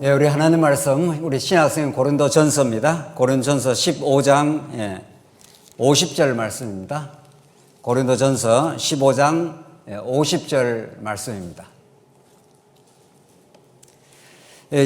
예, 우리 하나님 말씀, 우리 신약성경 고린도전서입니다. 고린도전서 15장 50절 말씀입니다. 고린도전서 15장 50절 말씀입니다. 이제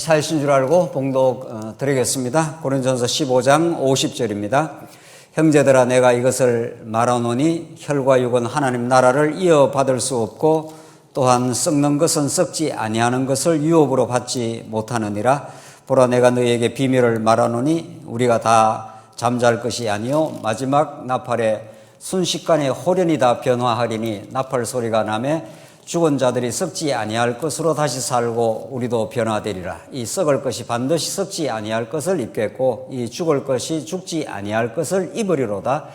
찾으신 줄 알고 봉독 드리겠습니다. 고린도전서 15장 50절입니다. 형제들아, 내가 이것을 말하노니 혈과 육은 하나님 나라를 이어받을 수 없고 또한 썩는 것은 썩지 아니하는 것을 유업으로 받지 못하느니라. 보라, 내가 너희에게 비밀을 말하노니 우리가 다 잠잘 것이 아니요 마지막 나팔에 순식간에 홀연히 다 변화하리니 나팔 소리가 나매 죽은 자들이 썩지 아니할 것으로 다시 살고 우리도 변화되리라. 이 썩을 것이 반드시 썩지 아니할 것을 입겠고 이 죽을 것이 죽지 아니할 것을 입으리로다.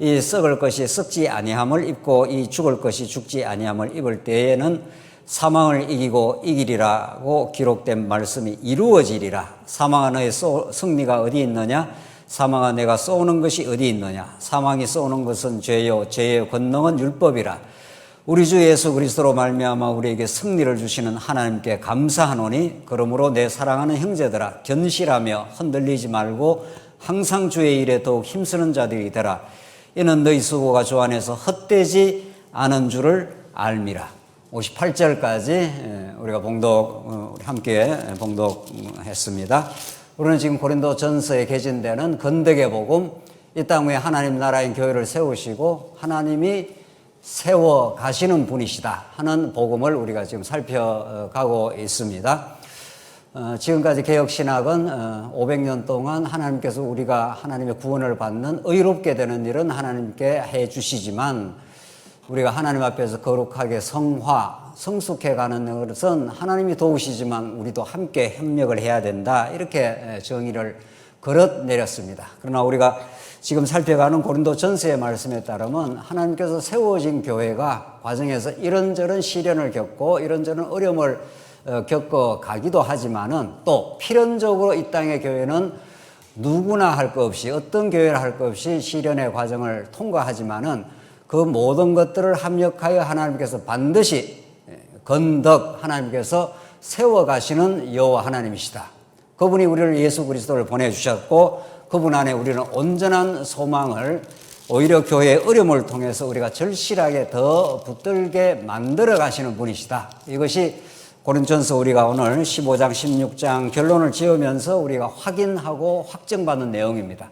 이 썩을 것이 썩지 아니함을 입고 이 죽을 것이 죽지 아니함을 입을 때에는 사망을 이기고 이기리라고 기록된 말씀이 이루어지리라. 사망아, 너의 승리가 어디 있느냐? 사망아, 내가 쏘는 것이 어디 있느냐? 사망이 쏘는 것은 죄요 죄의 권능은 율법이라. 우리 주 예수 그리스도로 말미암아 우리에게 승리를 주시는 하나님께 감사하노니 그러므로 내 사랑하는 형제들아, 견실하며 흔들리지 말고 항상 주의 일에 더욱 힘쓰는 자들이 되라. 이는 너희 수고가 주 안에서 헛되지 않은 줄을 알미라. 58절까지 우리가 함께 봉독했습니다. 우리는 지금 고린도전서에 개진되는 건덕의 복음, 이 땅 위에 하나님 나라의 교회를 세우시고 하나님이 세워 가시는 분이시다 하는 복음을 우리가 지금 살펴가고 있습니다. 지금까지 개혁신학은 500년 동안 하나님께서 우리가 하나님의 구원을 받는 의롭게 되는 일은 하나님께 해 주시지만 우리가 하나님 앞에서 거룩하게 성숙해 가는 것은 하나님이 도우시지만 우리도 함께 협력을 해야 된다, 이렇게 정의를 걸어내렸습니다. 그러나 우리가 지금 살펴가는 고린도전서의 말씀에 따르면 하나님께서 세워진 교회가 과정에서 이런저런 시련을 겪고 이런저런 어려움을 겪어가기도 하지만은 또 필연적으로 이 땅의 교회는 누구나 할 것 없이, 어떤 교회를 할 것 없이 시련의 과정을 통과하지만은 그 모든 것들을 합력하여 하나님께서 반드시 하나님께서 세워가시는 여호와 하나님이시다. 그분이 우리를 예수 그리스도를 보내주셨고 그분 안에 우리는 온전한 소망을, 오히려 교회의 어려움을 통해서 우리가 절실하게 더 붙들게 만들어 가시는 분이시다. 이것이 고린도전서 우리가 오늘 15장 16장 결론을 지으면서 우리가 확인하고 확정받는 내용입니다.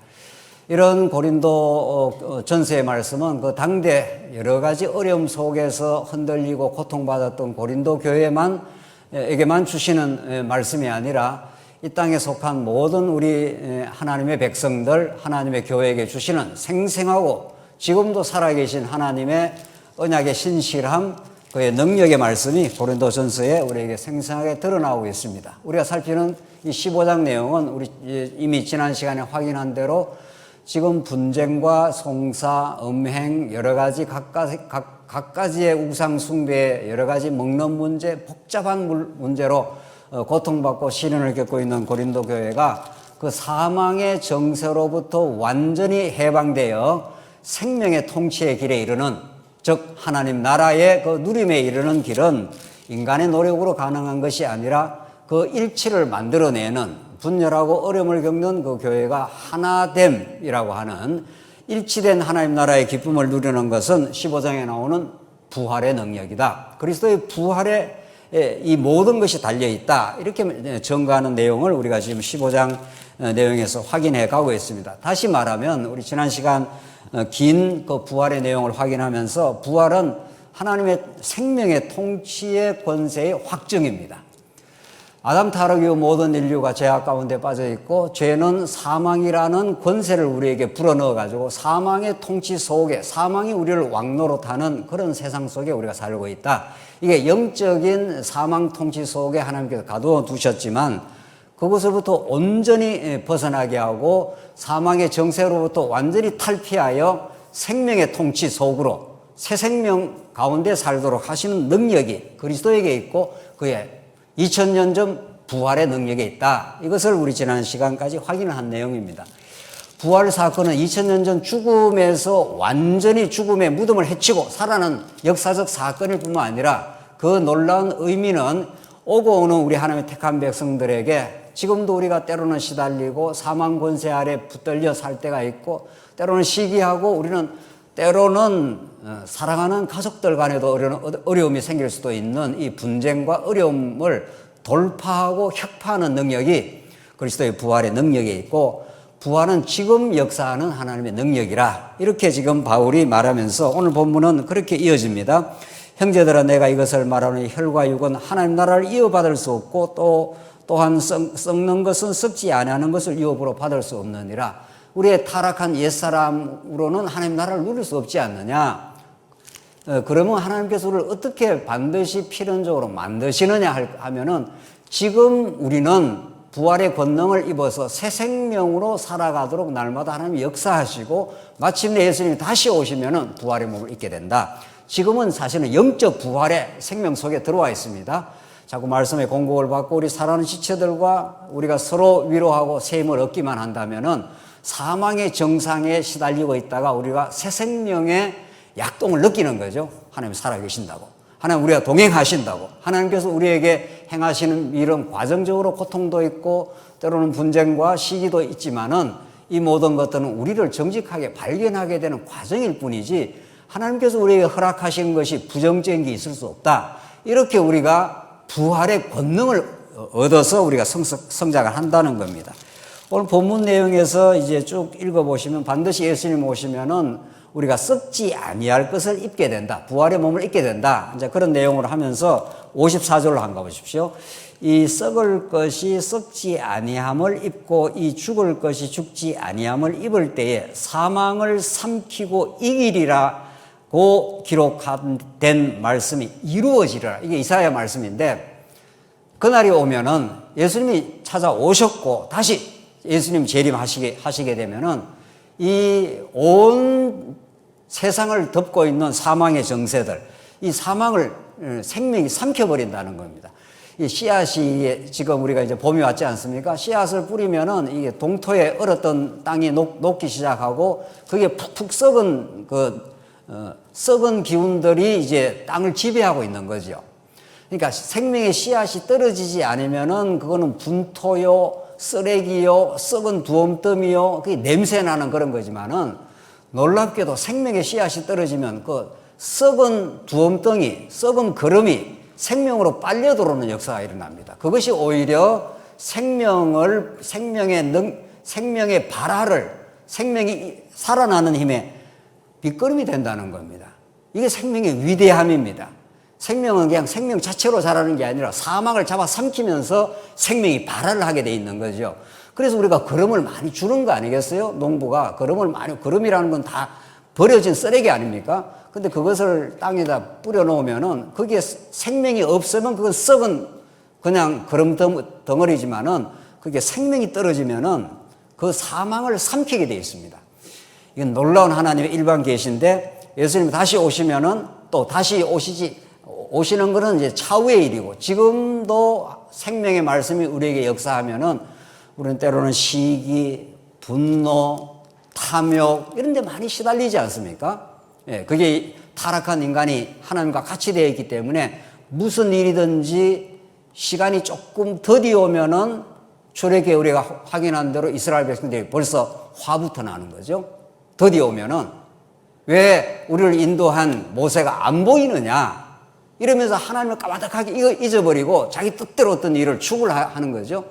이런 고린도전서의 말씀은 그 당대 여러 가지 어려움 속에서 흔들리고 고통받았던 고린도 교회에게만 주시는 말씀이 아니라 이 땅에 속한 모든 우리 하나님의 백성들, 하나님의 교회에게 주시는 생생하고 지금도 살아계신 하나님의 언약의 신실함, 그의 능력의 말씀이 고린도전서에 우리에게 생생하게 드러나고 있습니다. 우리가 살피는 이 15장 내용은 우리 이미 지난 시간에 확인한 대로 지금 분쟁과 송사, 음행, 여러 가지 각가지의 우상 숭배, 여러 가지 먹는 문제, 복잡한 문제로 고통받고 시련을 겪고 있는 고린도 교회가 그 사망의 정세로부터 완전히 해방되어 생명의 통치의 길에 이르는, 즉 하나님 나라의 그 누림에 이르는 길은 인간의 노력으로 가능한 것이 아니라 그 일치를 만들어내는, 분열하고 어려움을 겪는 그 교회가 하나됨이라고 하는 일치된 하나님 나라의 기쁨을 누리는 것은 15장에 나오는 부활의 능력이다. 그리스도의 부활에 이 모든 것이 달려있다, 이렇게 증거하는 내용을 우리가 지금 15장 내용에서 확인해 가고 있습니다. 다시 말하면 우리 지난 시간 긴 그 부활의 내용을 확인하면서 부활은 하나님의 생명의 통치의 권세의 확증입니다. 아담 타락 이후 모든 인류가 죄악 가운데 빠져 있고 죄는 사망이라는 권세를 우리에게 불어넣어 가지고 사망의 통치 속에, 사망이 우리를 왕노릇하는 그런 세상 속에 우리가 살고 있다. 이게 영적인 사망 통치 속에 하나님께서 가두어 두셨지만 그것으로부터 온전히 벗어나게 하고 사망의 정세로부터 완전히 탈피하여 생명의 통치 속으로 새 생명 가운데 살도록 하시는 능력이 그리스도에게 있고 그의 2000년 전 부활의 능력에 있다. 이것을 우리 지난 시간까지 확인한 내용입니다. 부활 사건은 2000년 전 죽음에서 완전히 죽음의 무덤을 헤치고 살아난 역사적 사건일 뿐만 아니라 그 놀라운 의미는 오고 오는 우리 하나님의 택한 백성들에게 지금도 우리가 때로는 시달리고 사망 권세 아래 붙들려 살 때가 있고, 때로는 시기하고, 우리는 때로는 사랑하는 가족들 간에도 어려움이 생길 수도 있는 이 분쟁과 어려움을 돌파하고 혁파하는 능력이 그리스도의 부활의 능력이 있고, 부활은 지금 역사하는 하나님의 능력이라, 이렇게 지금 바울이 말하면서 오늘 본문은 그렇게 이어집니다. 형제들아, 내가 이것을 말하노니 혈과 육은 하나님 나라를 이어받을 수 없고 또한 썩는 것은 썩지 아니하는 것을 유업으로 받을 수 없느니라. 우리의 타락한 옛사람으로는 하나님 나라를 누릴 수 없지 않느냐. 그러면 하나님께서 우리를 어떻게 반드시 필연적으로 만드시느냐 하면은, 지금 우리는 부활의 권능을 입어서 새 생명으로 살아가도록 날마다 하나님이 역사하시고, 마침내 예수님이 다시 오시면은 부활의 몸을 입게 된다. 지금은 사실은 영적 부활의 생명 속에 들어와 있습니다. 자꾸 말씀에 공급을 받고 우리 사랑하는 지체들과 우리가 서로 위로하고 새 힘을 얻기만 한다면은 사망의 정상에 시달리고 있다가 우리가 새 생명의 약동을 느끼는 거죠. 하나님 살아계신다고, 하나님 우리가 동행하신다고, 하나님께서 우리에게 행하시는 일은 과정적으로 고통도 있고 때로는 분쟁과 시기도 있지만은, 이 모든 것들은 우리를 정직하게 발견하게 되는 과정일 뿐이지 하나님께서 우리에게 허락하신 것이 부정적인 게 있을 수 없다. 이렇게 우리가 부활의 권능을 얻어서 우리가 성장을 한다는 겁니다. 오늘 본문 내용에서 이제 쭉 읽어보시면, 반드시 예수님 오시면은 우리가 썩지 아니할 것을 입게 된다. 부활의 몸을 입게 된다. 이제 그런 내용으로 하면서 54절로 한번 가보십시오. 이 썩을 것이 썩지 아니함을 입고 이 죽을 것이 죽지 아니함을 입을 때에 사망을 삼키고 이기리라 고 기록된 말씀이 이루어지리라. 이게 이사야 말씀인데, 그날이 오면은 예수님이 찾아오셨고 다시 예수님 재림하시게 되면은 이 온 세상을 덮고 있는 사망의 정세들, 이 사망을 생명이 삼켜버린다는 겁니다. 이 씨앗이 지금 우리가 이제 봄이 왔지 않습니까? 씨앗을 뿌리면은 이게 동토에 얼었던 땅이 녹기 시작하고, 그게 푹푹 썩은 썩은 기운들이 이제 땅을 지배하고 있는 거죠. 그러니까 생명의 씨앗이 떨어지지 않으면은 그거는 분토요, 쓰레기요, 썩은 두엄더미요, 그게 냄새 나는 그런 거지만은, 놀랍게도 생명의 씨앗이 떨어지면 그 썩은 두엄덩이, 썩은 거름이 생명으로 빨려 들어오는 역사가 일어납니다. 그것이 오히려 생명의 발화를, 생명이 살아나는 힘에 빗거름이 된다는 겁니다. 이게 생명의 위대함입니다. 생명은 그냥 생명 자체로 자라는 게 아니라 사망을 잡아삼키면서 생명이 발화를 하게 돼 있는 거죠. 그래서 우리가 거름을 많이 주는 거 아니겠어요? 농부가 거름이라는 건 다 버려진 쓰레기 아닙니까? 근데 그것을 땅에다 뿌려 놓으면은 거기에 생명이 없으면 그건 썩은 그냥 거름 덩어리지만은, 그게 생명이 떨어지면은 그 사망을 삼키게 돼 있습니다. 이건 놀라운 하나님의 일반 계시인데, 예수님이 다시 오시면은 또 다시 오시는 것은 이제 차후의 일이고, 지금도 생명의 말씀이 우리에게 역사하면은 우리는 때로는 시기, 분노, 탐욕 이런 데 많이 시달리지 않습니까? 예, 그게 타락한 인간이 하나님과 같이 되어 있기 때문에 무슨 일이든지 시간이 조금 더디 오면은, 출애굽에 우리가 확인한 대로 이스라엘 백성들이 벌써 화부터 나는 거죠. 더디 오면은 왜 우리를 인도한 모세가 안 보이느냐 이러면서 하나님을 까마득하게 잊어버리고 자기 뜻대로 어떤 일을 추구를 하는 거죠.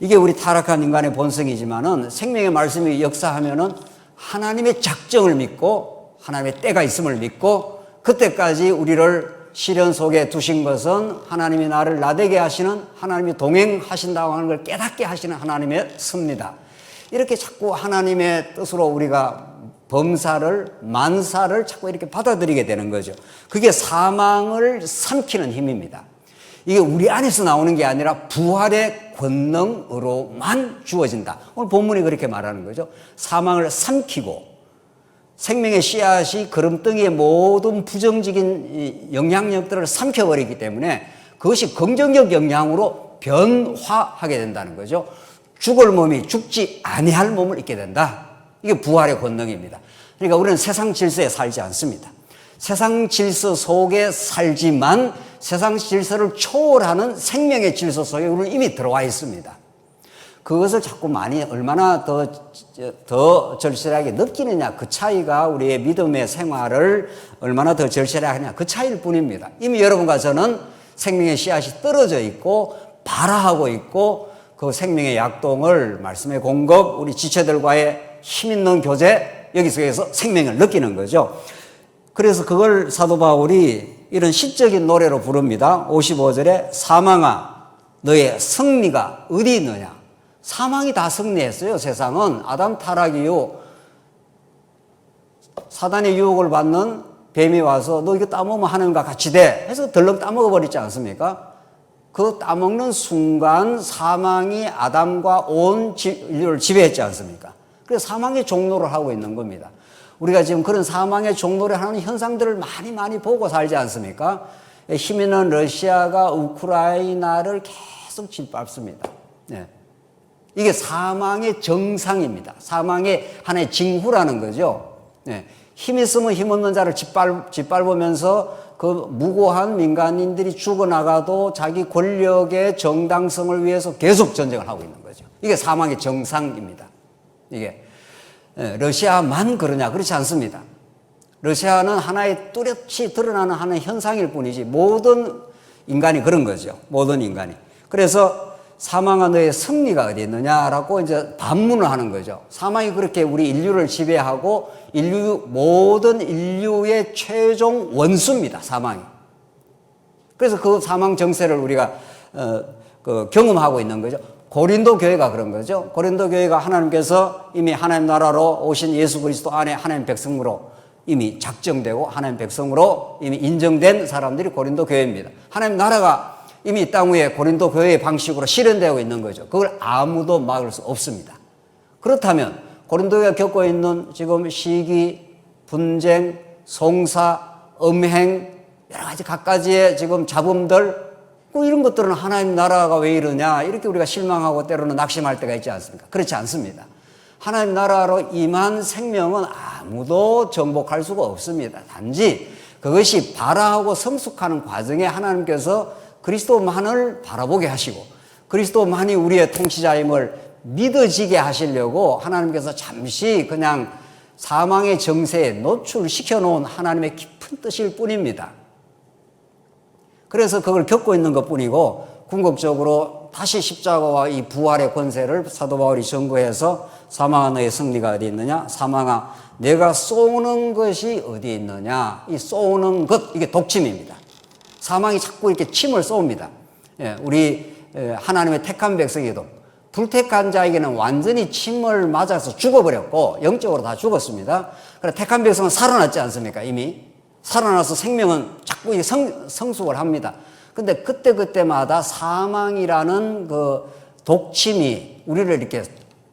이게 우리 타락한 인간의 본성이지만은, 생명의 말씀이 역사하면은 하나님의 작정을 믿고 하나님의 때가 있음을 믿고, 그때까지 우리를 시련 속에 두신 것은 하나님이 나를 나되게 하시는, 하나님이 동행하신다고 하는 걸 깨닫게 하시는 하나님의 섭니다. 이렇게 자꾸 하나님의 뜻으로 우리가 만사를 자꾸 이렇게 받아들이게 되는 거죠. 그게 사망을 삼키는 힘입니다. 이게 우리 안에서 나오는 게 아니라 부활의 권능으로만 주어진다. 오늘 본문이 그렇게 말하는 거죠. 사망을 삼키고 생명의 씨앗이 거름덩이의 모든 부정적인 영향력들을 삼켜버리기 때문에 그것이 긍정적 영향으로 변화하게 된다는 거죠. 죽을 몸이 죽지 아니할 몸을 입게 된다. 이게 부활의 권능입니다. 그러니까 우리는 세상 질서에 살지 않습니다. 세상 질서 속에 살지만 세상 질서를 초월하는 생명의 질서 속에 우리는 이미 들어와 있습니다. 그것을 자꾸 얼마나 더 절실하게 느끼느냐, 그 차이가 우리의 믿음의 생활을 얼마나 더 절실하게 하냐, 그 차이일 뿐입니다. 이미 여러분과 저는 생명의 씨앗이 떨어져 있고 발화하고 있고 그 생명의 약동을 말씀의 공급, 우리 지체들과의 힘 있는 교제, 여기 속에서 생명을 느끼는 거죠. 그래서 그걸 사도 바울이 이런 시적인 노래로 부릅니다. 55절에 사망아 너의 승리가 어디 있느냐. 사망이 다 승리했어요. 세상은 아담 타락 이후 사단의 유혹을 받는 뱀이 와서 너 이거 따먹으면 하는가 같이 돼 해서 덜렁 따먹어 버리지 않습니까? 그 따먹는 순간 사망이 아담과 온 인류를 지배했지 않습니까? 그래서 사망의 종로를 하고 있는 겁니다. 우리가 지금 그런 사망의 종로를 하는 현상들을 많이 보고 살지 않습니까? 힘 있는 러시아가 우크라이나를 계속 짓밟습니다. 네. 이게 사망의 정상입니다. 사망의 하나의 징후라는 거죠. 네. 힘 있으면 힘 없는 자를 짓밟으면서 그 무고한 민간인들이 죽어나가도 자기 권력의 정당성을 위해서 계속 전쟁을 하고 있는 거죠. 이게 사망의 정상입니다. 이게 러시아만 그러냐? 그렇지 않습니다. 러시아는 하나의 뚜렷이 드러나는 하나의 현상일 뿐이지 모든 인간이 그런 거죠. 모든 인간이. 그래서 사망아 너의 승리가 어디 있느냐라고 이제 반문을 하는 거죠. 사망이 그렇게 우리 인류를 지배하고 모든 인류의 최종 원수입니다. 사망이. 그래서 그 사망 정세를 우리가 경험하고 있는 거죠. 고린도 교회가 그런 거죠. 고린도 교회가 하나님께서 이미 하나님 나라로 오신 예수 그리스도 안에 하나님 백성으로 이미 작정되고 하나님 백성으로 이미 인정된 사람들이 고린도 교회입니다. 하나님 나라가 이미 이 땅 위에 고린도 교회의 방식으로 실현되고 있는 거죠. 그걸 아무도 막을 수 없습니다. 그렇다면 고린도가 겪고 있는 지금 시기, 분쟁, 송사, 음행, 여러 가지 각가지의 지금 잡음들, 이런 것들은 하나님 나라가 왜 이러냐 이렇게 우리가 실망하고 때로는 낙심할 때가 있지 않습니까? 그렇지 않습니다. 하나님 나라로 임한 생명은 아무도 정복할 수가 없습니다. 단지 그것이 발화하고 성숙하는 과정에 하나님께서 그리스도만을 바라보게 하시고 그리스도만이 우리의 통치자임을 믿어지게 하시려고 하나님께서 잠시 그냥 사망의 정세에 노출시켜 놓은 하나님의 깊은 뜻일 뿐입니다. 그래서 그걸 겪고 있는 것뿐이고 궁극적으로 다시 십자가와 이 부활의 권세를 사도 바울이 전거해서 사망아 너의 승리가 어디 있느냐? 사망아 내가 쏘는 것이 어디 있느냐? 이 쏘는 것, 이게 독침입니다. 사망이 자꾸 이렇게 침을 쏩니다. 우리 하나님의 택한 백성에도 불택한 자에게는 완전히 침을 맞아서 죽어버렸고 영적으로 다 죽었습니다. 그래서 택한 백성은 살아났지 않습니까? 이미 살아나서 생명은 자꾸 성숙을 합니다. 근데 그때마다 사망이라는 그 독침이 우리를 이렇게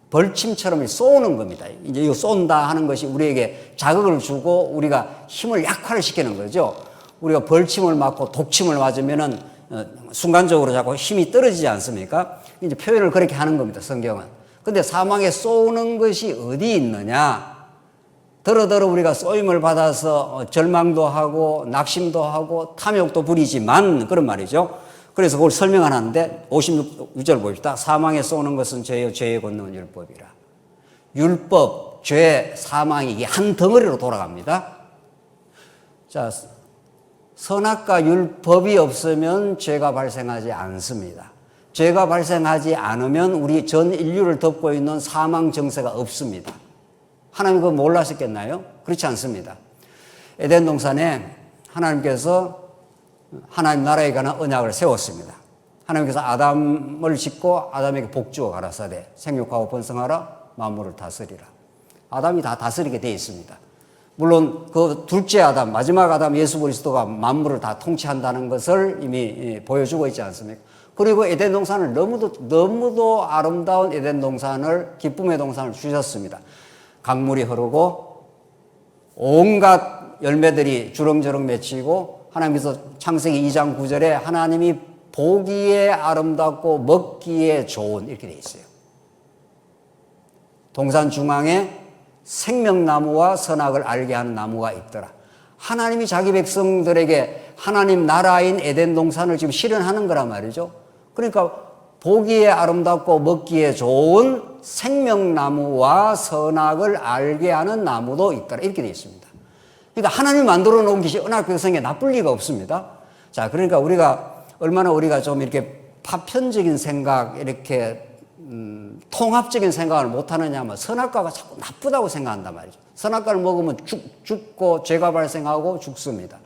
벌침처럼 쏘는 겁니다. 이제 이거 쏜다 하는 것이 우리에게 자극을 주고 우리가 힘을 약화시키는 거죠. 우리가 벌침을 맞고 독침을 맞으면은 순간적으로 자꾸 힘이 떨어지지 않습니까? 이제 표현을 그렇게 하는 겁니다, 성경은. 근데 사망에 쏘는 것이 어디 있느냐? 더러더러 우리가 쏘임을 받아서 절망도 하고 낙심도 하고 탐욕도 부리지만 그런 말이죠. 그래서 그걸 설명하는데 56절 봅시다. 사망에 쏘는 것은 죄요 죄의 권능은 율법이라. 율법, 죄, 사망이 이게 한 덩어리로 돌아갑니다. 자, 선악과 율법이 없으면 죄가 발생하지 않습니다. 죄가 발생하지 않으면 우리 전 인류를 덮고 있는 사망 정세가 없습니다. 하나님 그거 몰라셨겠나요? 그렇지 않습니다. 에덴 동산에 하나님께서 하나님 나라에 관한 언약을 세웠습니다. 하나님께서 아담을 짓고 아담에게 복주어 가라사대 생육하고 번성하라 만물을 다스리라. 아담이 다 다스리게 되어 있습니다. 물론 그 둘째 아담, 마지막 아담 예수 그리스도가 만물을 다 통치한다는 것을 이미 보여주고 있지 않습니까? 그리고 에덴 동산을 너무도 아름다운 에덴 동산을 기쁨의 동산을 주셨습니다. 강물이 흐르고 온갖 열매들이 주렁주렁 맺히고 하나님께서 창세기 2장 9절에 하나님이 보기에 아름답고 먹기에 좋은 이렇게 돼 있어요. 동산 중앙에 생명나무와 선악을 알게 하는 나무가 있더라. 하나님이 자기 백성들에게 하나님 나라인 에덴 동산을 지금 실현하는 거란 말이죠. 그러니까 보기에 아름답고 먹기에 좋은 생명나무와 선악을 알게 하는 나무도 있더라. 이렇게 되어 있습니다. 그러니까 하나님이 만들어 놓은 것이 언약 백성에 나쁠 리가 없습니다. 자, 그러니까 얼마나 우리가 좀 이렇게 파편적인 생각, 이렇게 통합적인 생각을 못하느냐 하면 선악과가 자꾸 나쁘다고 생각한단 말이죠. 선악과를 먹으면 죽고 죄가 발생하고 죽습니다.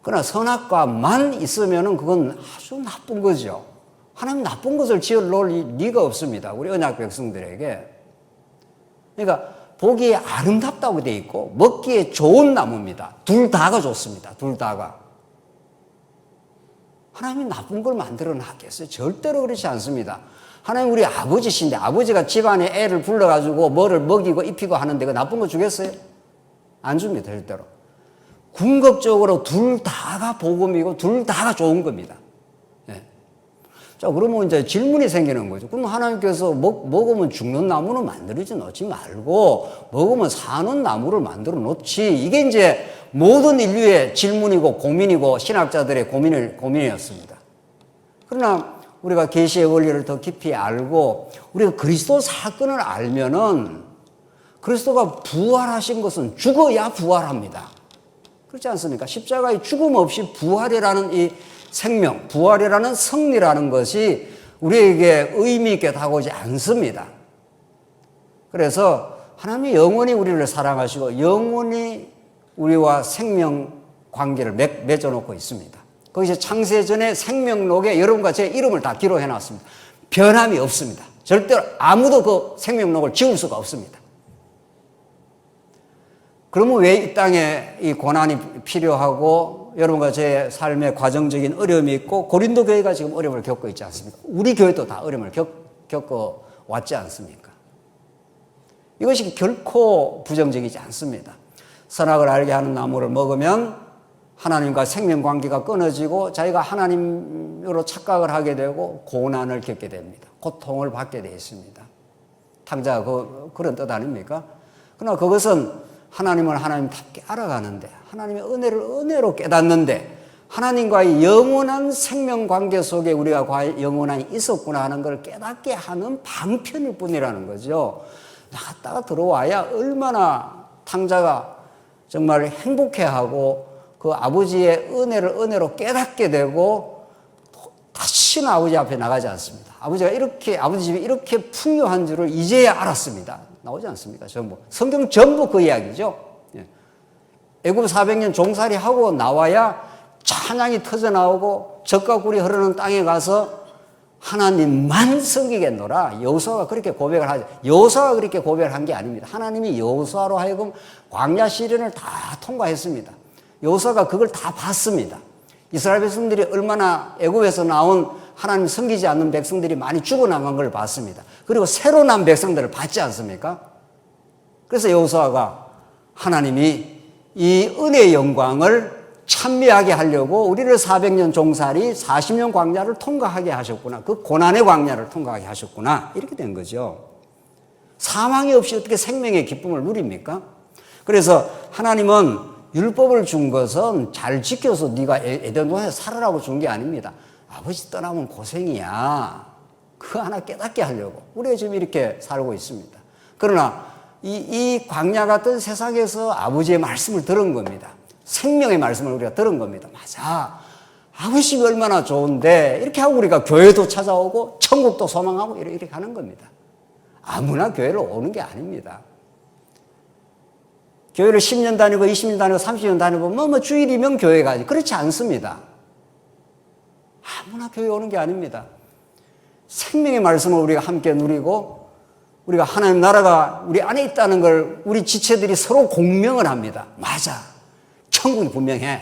그러나 선악과만 있으면 그건 아주 나쁜 거죠. 하나님 나쁜 것을 지어 놓을 리가 없습니다. 우리 언약 백성들에게. 그러니까 보기에 아름답다고 되어 있고 먹기에 좋은 나무입니다. 둘 다가 좋습니다. 둘 다가. 하나님이 나쁜 걸 만들어 놨겠어요? 절대로 그렇지 않습니다. 하나님 우리 아버지신데 아버지가 집안에 애를 불러가지고 뭐를 먹이고 입히고 하는데 그 나쁜 거 주겠어요? 안 줍니다. 절대로. 궁극적으로 둘 다가 복음이고 둘 다가 좋은 겁니다. 예. 자, 그러면 이제 질문이 생기는 거죠. 그럼 하나님께서 먹으면 죽는 나무는 만들어지 놓지 말고 먹으면 사는 나무를 만들어 놓지. 이게 이제 모든 인류의 질문이고 고민이고 신학자들의 고민이었습니다. 그러나 우리가 계시의 원리를 더 깊이 알고 우리가 그리스도 사건을 알면은 그리스도가 부활하신 것은 죽어야 부활합니다. 그렇지 않습니까? 십자가의 죽음 없이 부활이라는 이 생명, 부활이라는 승리라는 것이 우리에게 의미 있게 다가오지 않습니다. 그래서 하나님이 영원히 우리를 사랑하시고 영원히 우리와 생명 관계를 맺어놓고 있습니다. 거기서 창세전의 생명록에 여러분과 제 이름을 다 기록해놨습니다. 변함이 없습니다. 절대로 아무도 그 생명록을 지울 수가 없습니다. 그러면 왜 이 땅에 이 고난이 필요하고 여러분과 제 삶에 과정적인 어려움이 있고 고린도 교회가 지금 어려움을 겪고 있지 않습니까? 우리 교회도 다 어려움을 겪어 왔지 않습니까? 이것이 결코 부정적이지 않습니다. 선악을 알게 하는 나무를 먹으면 하나님과 생명관계가 끊어지고 자기가 하나님으로 착각을 하게 되고 고난을 겪게 됩니다. 고통을 받게 되어 있습니다. 탕자가 그런 뜻 아닙니까? 그러나 그것은 하나님을 하나님답게 알아가는데 하나님의 은혜를 은혜로 깨닫는데 하나님과의 영원한 생명관계 속에 우리가 과연 영원히 있었구나 하는 걸 깨닫게 하는 방편일 뿐이라는 거죠. 나갔다가 들어와야 얼마나 탕자가 정말 행복해하고 그 아버지의 은혜를 은혜로 깨닫게 되고 다시는 아버지 앞에 나가지 않습니다. 아버지 집이 이렇게 풍요한 줄을 이제야 알았습니다. 나오지 않습니까? 전부. 성경 전부 그 이야기죠. 애굽 400년 종살이 하고 나와야 찬양이 터져 나오고 젖과 꿀이 흐르는 땅에 가서 하나님만 섬기겠노라. 여호수아가 그렇게 고백을 하죠. 여호수아가 그렇게 고백을 한 게 아닙니다. 하나님이 여호수아로 하여금 광야 시련을 다 통과했습니다. 여호수아가 그걸 다 봤습니다. 이스라엘 백성들이 얼마나 애굽에서 나온 하나님 섬기지 않는 백성들이 많이 죽어나간 걸 봤습니다. 그리고 새로 난 백성들을 봤지 않습니까? 그래서 여호수아가 하나님이 이 은혜의 영광을 찬미하게 하려고 우리를 400년 종살이 40년 광야를 통과하게 하셨구나. 그 고난의 광야를 통과하게 하셨구나. 이렇게 된 거죠. 사망이 없이 어떻게 생명의 기쁨을 누립니까? 그래서 하나님은 율법을 준 것은 잘 지켜서 네가 에덴 동산에 살아라고 준 게 아닙니다. 아버지 떠나면 고생이야. 그거 하나 깨닫게 하려고. 우리가 지금 이렇게 살고 있습니다. 그러나 이 광야 같은 세상에서 아버지의 말씀을 들은 겁니다. 생명의 말씀을 우리가 들은 겁니다. 맞아. 아버지 얼마나 좋은데 이렇게 하고 우리가 교회도 찾아오고 천국도 소망하고 이렇게 하는 겁니다. 아무나 교회를 오는 게 아닙니다. 교회를 10년 다니고 20년 다니고 30년 다니고 뭐 주일이면 교회 가지. 그렇지 않습니다. 아무나 교회 오는 게 아닙니다. 생명의 말씀을 우리가 함께 누리고 우리가 하나님 나라가 우리 안에 있다는 걸 우리 지체들이 서로 공명을 합니다. 맞아. 천국이 분명해.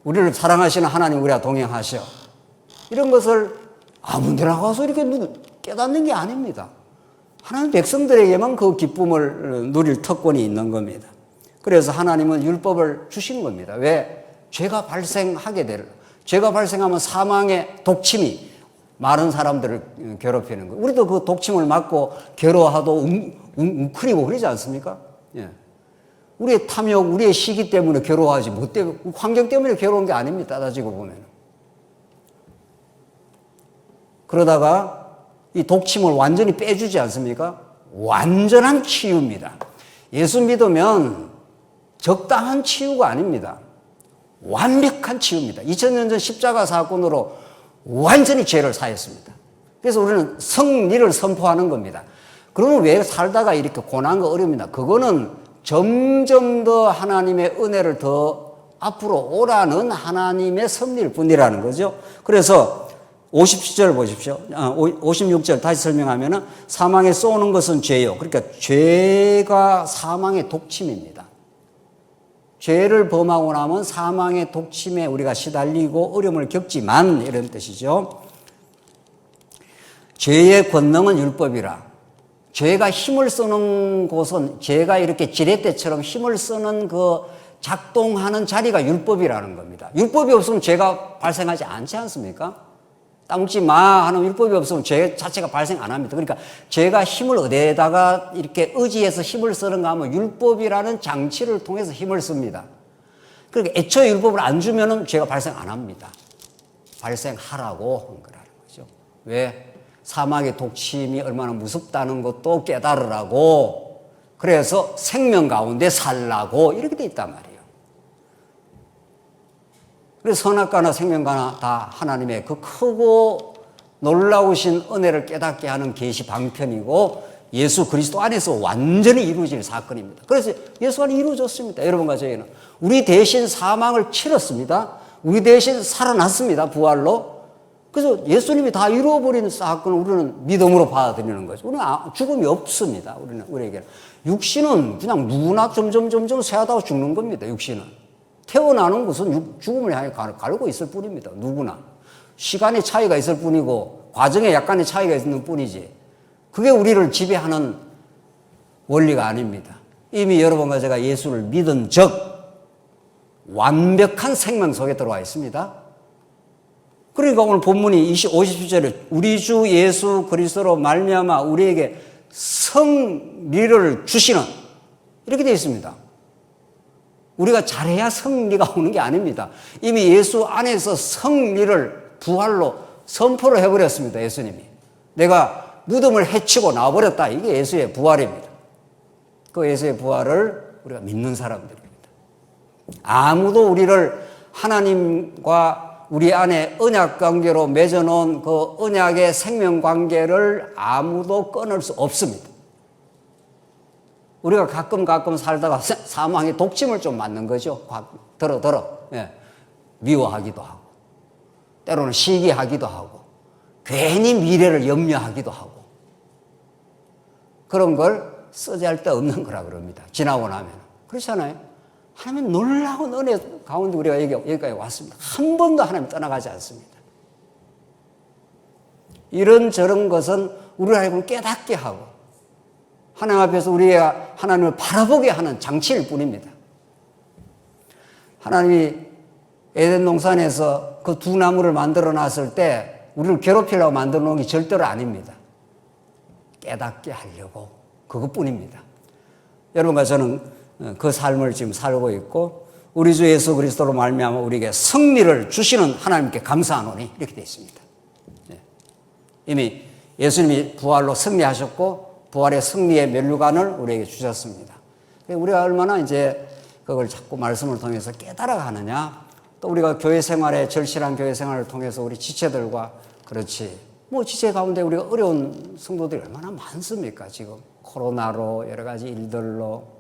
우리를 사랑하시는 하나님 우리와 동행하셔. 이런 것을 아무 데나 가서 이렇게 깨닫는 게 아닙니다. 하나님 백성들에게만 그 기쁨을 누릴 특권이 있는 겁니다. 그래서 하나님은 율법을 주신 겁니다. 왜? 죄가 발생하게 되려. 죄가 발생하면 사망의 독침이 많은 사람들을 괴롭히는 거예요. 우리도 그 독침을 맞고 괴로워하도 웅크리고 그러지 않습니까? 예. 우리의 탐욕, 우리의 시기 때문에 괴로워하지, 뭐 때문에, 환경 때문에 괴로운 게 아닙니다. 따지고 보면. 그러다가 이 독침을 완전히 빼주지 않습니까? 완전한 치유입니다. 예수 믿으면 적당한 치유가 아닙니다. 완벽한 치유입니다. 2000년 전 십자가 사건으로 완전히 죄를 사했습니다. 그래서 우리는 승리를 선포하는 겁니다. 그러면 왜 살다가 이렇게 고난과 어려움이나, 그거는 점점 더 하나님의 은혜를 더 앞으로 오라는 하나님의 섭리일 뿐이라는 거죠. 그래서 57절 보십시오. 56절 다시 설명하면은, 사망에 쏘는 것은 죄요. 그러니까 죄가 사망의 독침입니다. 죄를 범하고 나면 사망의 독침에 우리가 시달리고 어려움을 겪지만, 이런 뜻이죠. 죄의 권능은 율법이라. 죄가 힘을 쓰는 곳은, 죄가 이렇게 지렛대처럼 힘을 쓰는 그 작동하는 자리가 율법이라는 겁니다. 율법이 없으면 죄가 발생하지 않지 않습니까? 따먹지 마 하는 율법이 없으면 죄 자체가 발생 안 합니다. 그러니까 죄가 힘을 어디에다가 이렇게 의지해서 힘을 쓰는가 하면 율법이라는 장치를 통해서 힘을 씁니다. 그러니까 애초에 율법을 안 주면은 죄가 발생 안 합니다. 발생하라고 한 거라는 거죠. 왜? 사막의 독침이 얼마나 무섭다는 것도 깨달으라고, 그래서 생명 가운데 살라고 이렇게 돼 있단 말이에요. 그래서 선악과나 생명과나 다 하나님의 그 크고 놀라우신 은혜를 깨닫게 하는 계시 방편이고, 예수 그리스도 안에서 완전히 이루어질 사건입니다. 그래서 예수 안에 이루어졌습니다. 여러분과 저희는 우리 대신 사망을 치렀습니다. 우리 대신 살아났습니다. 부활로. 그래서 예수님이 다 이루어버린 사건을 우리는 믿음으로 받아들이는 거죠. 우리는 죽음이 없습니다. 우리에게는. 육신은 그냥 누구나 점점 쇠하다가 죽는 겁니다. 육신은. 태어나는 것은 죽음을 향해 가고 있을 뿐입니다. 누구나. 시간의 차이가 있을 뿐이고, 과정에 약간의 차이가 있는 뿐이지. 그게 우리를 지배하는 원리가 아닙니다. 이미 여러분과 제가 예수를 믿은 즉, 완벽한 생명 속에 들어와 있습니다. 그러니까 오늘 본문이 57절에 우리 주 예수 그리스도로 말미암아 우리에게 승리를 주시는, 이렇게 되어 있습니다. 우리가 잘해야 승리가 오는 게 아닙니다. 이미 예수 안에서 승리를 부활로 선포를 해버렸습니다. 예수님이. 내가 무덤을 해치고 나와버렸다. 이게 예수의 부활입니다. 그 예수의 부활을 우리가 믿는 사람들입니다. 아무도 우리를 하나님과 우리 안에 언약 관계로 맺어놓은 그 언약의 생명 관계를 아무도 끊을 수 없습니다. 우리가 가끔 살다가 사망의 독침을 좀 맞는 거죠. 예. 미워하기도 하고, 때로는 시기하기도 하고, 괜히 미래를 염려하기도 하고, 그런 걸 쓰잘데 없는 거라 그럽니다. 지나고 나면. 그렇잖아요. 하나님은 놀라운 은혜 가운데 우리가 여기까지 왔습니다. 한 번도 하나님 떠나가지 않습니다. 이런저런 것은 우리를 하여금 깨닫게 하고, 하나님 앞에서 우리가 하나님을 바라보게 하는 장치일 뿐입니다. 하나님이 에덴 동산에서 그 두 나무를 만들어 놨을 때 우리를 괴롭히려고 만들어 놓은 게 절대로 아닙니다. 깨닫게 하려고, 그것뿐입니다. 여러분과 저는 그 삶을 지금 살고 있고, 우리 주 예수 그리스도로 말미암아 우리에게 승리를 주시는 하나님께 감사하노니, 이렇게 되어 있습니다. 이미 예수님이 부활로 승리하셨고, 부활의 승리의 면류관을 우리에게 주셨습니다. 우리가 얼마나 이제 그걸 자꾸 말씀을 통해서 깨달아가느냐, 또 우리가 교회 생활에, 절실한 교회 생활을 통해서 우리 지체들과, 그렇지, 뭐 지체 가운데 우리가 어려운 성도들이 얼마나 많습니까? 지금 코로나로 여러 가지 일들로,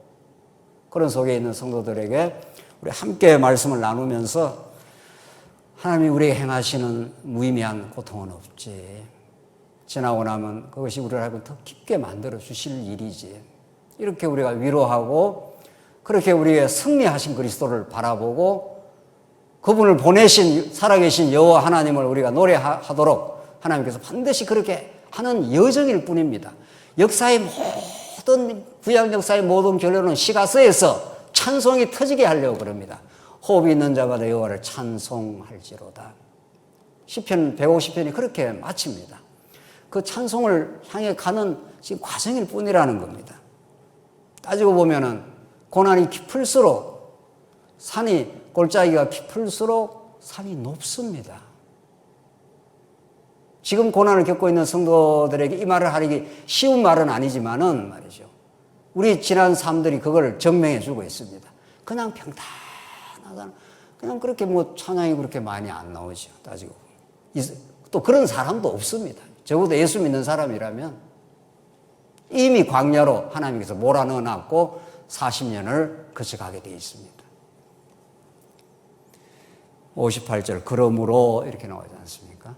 그런 속에 있는 성도들에게 우리 함께 말씀을 나누면서 하나님이 우리에게 행하시는 무의미한 고통은 없지. 지나고 나면 그것이 우리를 하여금 더 깊게 만들어 주실 일이지. 이렇게 우리가 위로하고, 그렇게 우리의 승리하신 그리스도를 바라보고, 그분을 보내신 살아계신 여호와 하나님을 우리가 노래하도록 하나님께서 반드시 그렇게 하는 여정일 뿐입니다. 역사의 모든, 구약 역사의 모든 결론은 시가서에서 찬송이 터지게 하려고 그럽니다. 호흡이 있는 자마다 여호와를 찬송할지로다. 시편 150편이 그렇게 마칩니다. 그 찬송을 향해 가는 지금 과정일 뿐이라는 겁니다. 따지고 보면은 고난이 깊을수록 산이 골짜기가 깊을수록 산이 높습니다. 지금 고난을 겪고 있는 성도들에게 이 말을 하기 쉬운 말은 아니지만은 말이죠. 우리 지난 삶들이 그걸 증명해 주고 있습니다. 그냥 평탄하다. 그냥 그렇게 뭐 찬양이 그렇게 많이 안 나오죠. 따지고. 또 그런 사람도 없습니다. 적어도 예수 믿는 사람이라면 이미 광야로 하나님께서 몰아넣어놨고 40년을 거쳐가게 되어 있습니다. 58절 그러므로 이렇게 나오지 않습니까?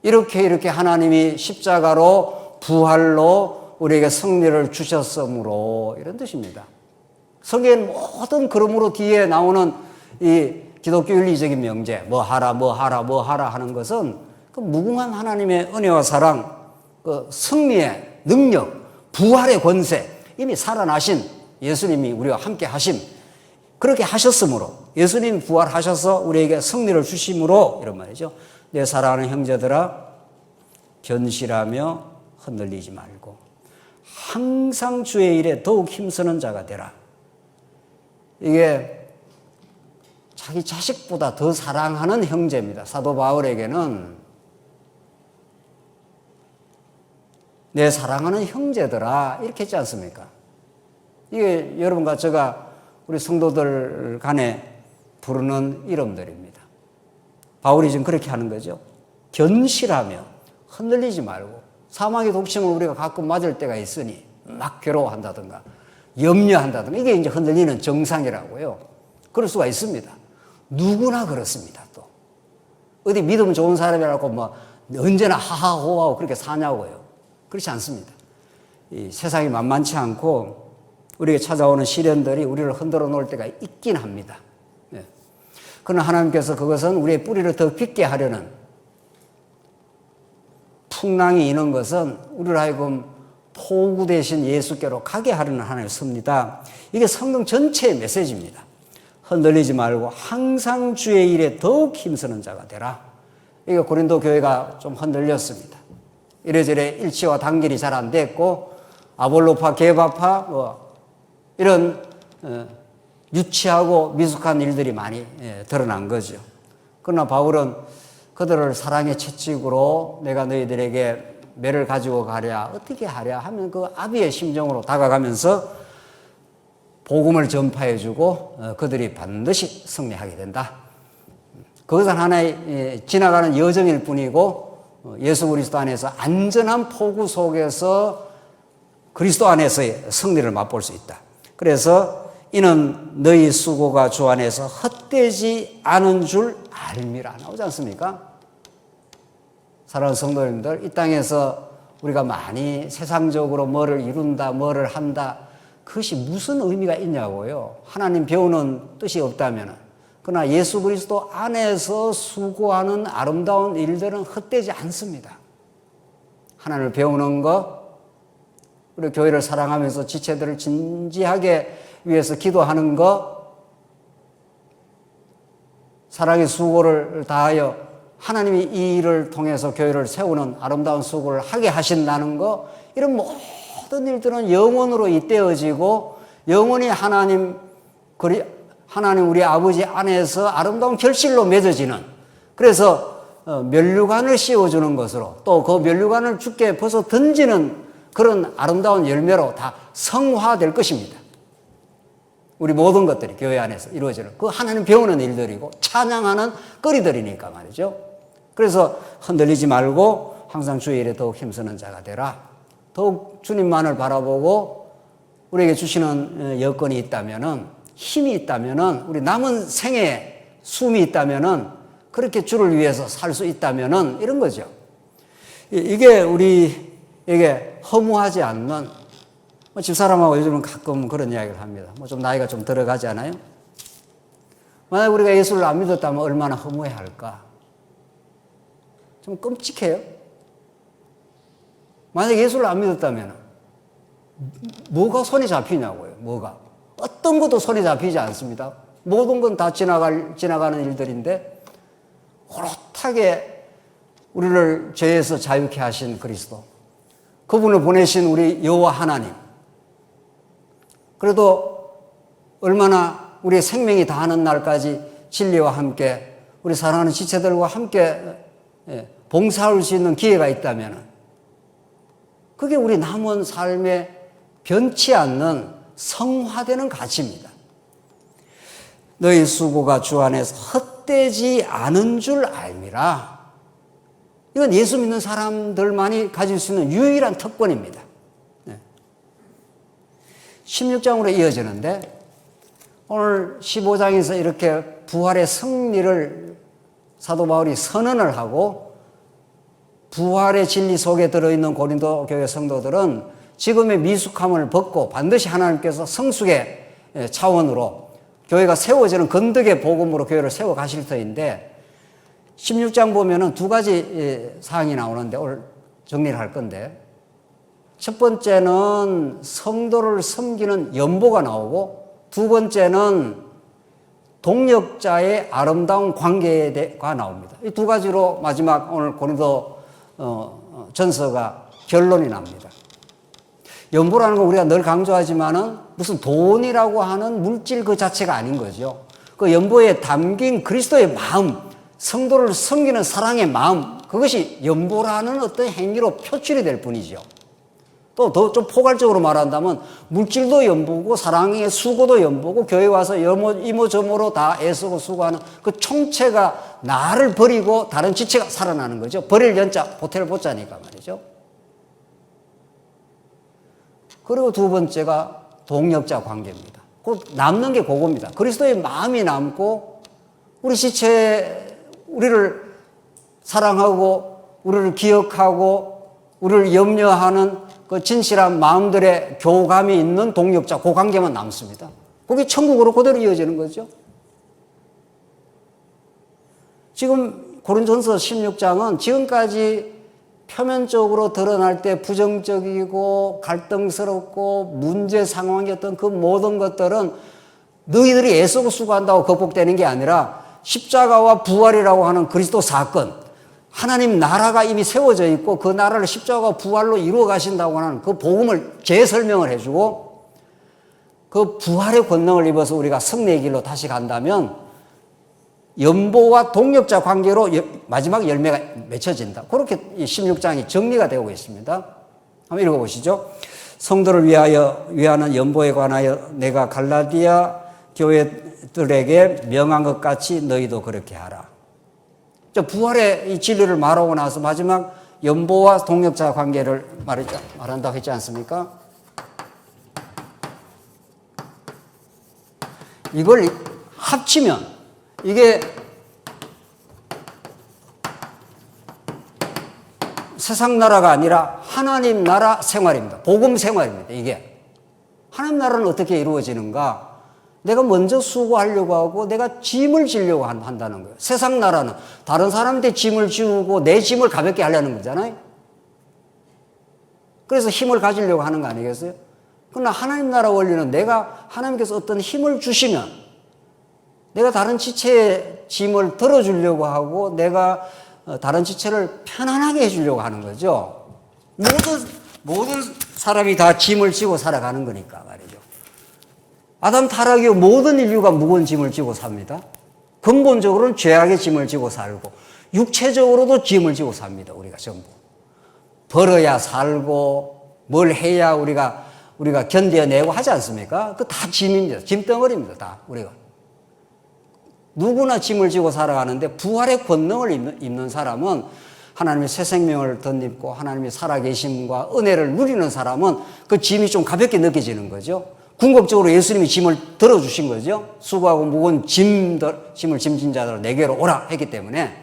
이렇게 하나님이 십자가로 부활로 우리에게 승리를 주셨으므로 이런 뜻입니다. 성경의 모든 그러므로 뒤에 나오는 이 기독교 윤리적인 명제 뭐 하라 하는 것은 그 무궁한 하나님의 은혜와 사랑, 그 승리의 능력, 부활의 권세, 이미 살아나신 예수님이 우리와 함께 하심, 그렇게 하셨으므로 예수님이 부활하셔서 우리에게 승리를 주심으로 이런 말이죠. 내 사랑하는 형제들아 견실하며 흔들리지 말고 항상 주의 일에 더욱 힘쓰는 자가 되라. 이게 자기 자식보다 더 사랑하는 형제입니다. 사도 바울에게는 내 사랑하는 형제들아 이렇게 했지 않습니까? 이게 여러분과 제가 우리 성도들 간에 부르는 이름들입니다. 바울이 지금 그렇게 하는 거죠. 견실하며 흔들리지 말고, 사망의 독침을 우리가 가끔 맞을 때가 있으니 막 괴로워한다든가 염려한다든가 이게 이제 흔들리는 정상이라고요. 그럴 수가 있습니다. 누구나 그렇습니다. 또 어디 믿음 좋은 사람이라고 뭐 언제나 하하호하고 그렇게 사냐고요. 그렇지 않습니다. 이 세상이 만만치 않고 우리에게 찾아오는 시련들이 우리를 흔들어 놓을 때가 있긴 합니다. 네. 그러나 하나님께서 그것은 우리의 뿌리를 더 깊게 하려는, 풍랑이 이는 것은 우리를 하여금 포구 대신 예수께로 가게 하려는 하나님의 섭니다. 이게 성경 전체의 메시지입니다. 흔들리지 말고 항상 주의 일에 더욱 힘쓰는 자가 되라. 이게 고린도 교회가 좀 흔들렸습니다. 이래저래 일치와 단결이 잘 안 됐고 아볼로파, 게바파 뭐 이런 유치하고 미숙한 일들이 많이 드러난 거죠. 그러나 바울은 그들을 사랑의 채찍으로 내가 너희들에게 매를 가지고 가랴 어떻게 하랴 하면 그 아비의 심정으로 다가가면서 복음을 전파해주고 그들이 반드시 승리하게 된다. 그것은 하나의 지나가는 여정일 뿐이고 예수 그리스도 안에서 안전한 포구 속에서 그리스도 안에서의 승리를 맛볼 수 있다. 그래서 이는 너희 수고가 주 안에서 헛되지 않은 줄 알미라 나오지 않습니까? 사랑하는 성도님들, 이 땅에서 우리가 많이 세상적으로 뭐를 이룬다, 뭐를 한다, 그것이 무슨 의미가 있냐고요. 하나님 배우는 뜻이 없다면. 그러나 예수 그리스도 안에서 수고하는 아름다운 일들은 헛되지 않습니다. 하나님을 배우는 것, 우리 교회를 사랑하면서 지체들을 진지하게 위해서 기도하는 것, 사랑의 수고를 다하여 하나님이 이 일을 통해서 교회를 세우는 아름다운 수고를 하게 하신다는 것, 이런 모든 일들은 영원으로 잇대어지고 영원히 하나님 우리 아버지 안에서 아름다운 결실로 맺어지는, 그래서 면류관을 씌워주는 것으로 또 그 면류관을 주께 벗어 던지는 그런 아름다운 열매로 다 성화될 것입니다. 우리 모든 것들이 교회 안에서 이루어지는 그 하나님 배우는 일들이고 찬양하는 거리들이니까 말이죠. 그래서 흔들리지 말고 항상 주의 일에 더욱 힘쓰는 자가 되라. 더욱 주님만을 바라보고 우리에게 주시는 여건이 있다면은, 힘이 있다면은, 우리 남은 생애에 숨이 있다면은, 그렇게 주를 위해서 살 수 있다면은 이런 거죠. 이게 우리에게 허무하지 않는, 집사람하고 요즘은 가끔 그런 이야기를 합니다. 좀 나이가 좀 들어가지 않아요? 만약 우리가 예수를 안 믿었다면 얼마나 허무해 할까? 좀 끔찍해요. 만약 예수를 안 믿었다면 뭐가 손에 잡히냐고요. 뭐가. 어떤 것도 손에 잡히지 않습니다. 모든 건 다 지나가는 일들인데 호롯하게 우리를 죄에서 자유케 하신 그리스도, 그분을 보내신 우리 여호와 하나님, 그래도 얼마나 우리의 생명이 다하는 날까지 진리와 함께 우리 사랑하는 지체들과 함께 봉사할 수 있는 기회가 있다면 그게 우리 남은 삶에 변치 않는 성화되는 가치입니다. 너희 수고가 주 안에서 헛되지 않은 줄 알미라. 이건 예수 믿는 사람들만이 가질 수 있는 유일한 특권입니다. 16장으로 이어지는데 오늘 15장에서 이렇게 부활의 승리를 사도 바울이 선언을 하고 부활의 진리 속에 들어있는 고린도 교회 성도들은 지금의 미숙함을 벗고 반드시 하나님께서 성숙의 차원으로 교회가 세워지는 건덕의 복음으로 교회를 세워 가실 터인데 16장 보면은 두 가지 사항이 나오는데 오늘 정리를 할 건데 첫 번째는 성도를 섬기는 연보가 나오고 두 번째는 동역자의 아름다운 관계가 나옵니다. 이 두 가지로 마지막 오늘 고린도 전서가 결론이 납니다. 연보라는 건 우리가 늘 강조하지만은 무슨 돈이라고 하는 물질 그 자체가 아닌 거죠. 그 연보에 담긴 그리스도의 마음, 성도를 섬기는 사랑의 마음, 그것이 연보라는 어떤 행위로 표출이 될 뿐이죠. 또 더 좀 포괄적으로 말한다면 물질도 연보고 사랑의 수고도 연보고 교회 와서 이모저모로 다 애쓰고 수고하는 그 총체가 나를 버리고 다른 지체가 살아나는 거죠. 버릴 연자, 보탤 보자니까 말이죠. 그리고 두 번째가 동역자 관계입니다. 곧 남는 게 그겁니다. 그리스도의 마음이 남고 우리 지체, 우리를 사랑하고 우리를 기억하고 우리를 염려하는 그 진실한 마음들의 교감이 있는 동역자, 그 관계만 남습니다. 그게 천국으로 그대로 이어지는 거죠. 지금 고린도전서 16장은 지금까지 표면적으로 드러날 때 부정적이고 갈등스럽고 문제 상황이었던 그 모든 것들은 너희들이 애쓰고 수고한다고 극복되는 게 아니라 십자가와 부활이라고 하는 그리스도 사건, 하나님 나라가 이미 세워져 있고 그 나라를 십자가와 부활로 이루어 가신다고 하는 그 복음을 재설명을 해주고 그 부활의 권능을 입어서 우리가 승리의 길로 다시 간다면 연보와 동역자 관계로 마지막 열매가 맺혀진다. 그렇게 16장이 정리가 되고 있습니다. 한번 읽어보시죠. 성도를 위하는 연보에 관하여 내가 갈라디아 교회들에게 명한 것 같이 너희도 그렇게 하라. 부활의 이 진리를 말하고 나서 마지막 연보와 동역자 관계를 말한다고 했지 않습니까? 이걸 합치면 이게 세상 나라가 아니라 하나님 나라 생활입니다. 복음 생활입니다. 이게 하나님 나라는 어떻게 이루어지는가? 내가 먼저 수고하려고 하고 내가 짐을 지려고 한다는 거예요. 세상 나라는 다른 사람한테 짐을 지우고 내 짐을 가볍게 하려는 거잖아요. 그래서 힘을 가지려고 하는 거 아니겠어요? 그러나 하나님 나라 원리는 내가 하나님께서 어떤 힘을 주시면 내가 다른 지체의 짐을 들어주려고 하고 내가 다른 지체를 편안하게 해주려고 하는 거죠. 모든 사람이 다 짐을 지고 살아가는 거니까 말이죠. 아담 타락 이후 모든 인류가 무거운 짐을 지고 삽니다. 근본적으로는 죄악의 짐을 지고 살고 육체적으로도 짐을 지고 삽니다. 우리가 전부. 벌어야 살고 뭘 해야 우리가 견뎌내고 하지 않습니까? 그 다 짐입니다. 짐덩어리입니다. 다 우리가. 누구나 짐을 지고 살아가는데 부활의 권능을 입는 사람은 하나님의 새 생명을 덧입고 하나님의 살아계심과 은혜를 누리는 사람은 그 짐이 좀 가볍게 느껴지는 거죠. 궁극적으로 예수님이 짐을 들어주신 거죠. 수고하고 무거운 짐을 짐진 자들 내게로 오라 했기 때문에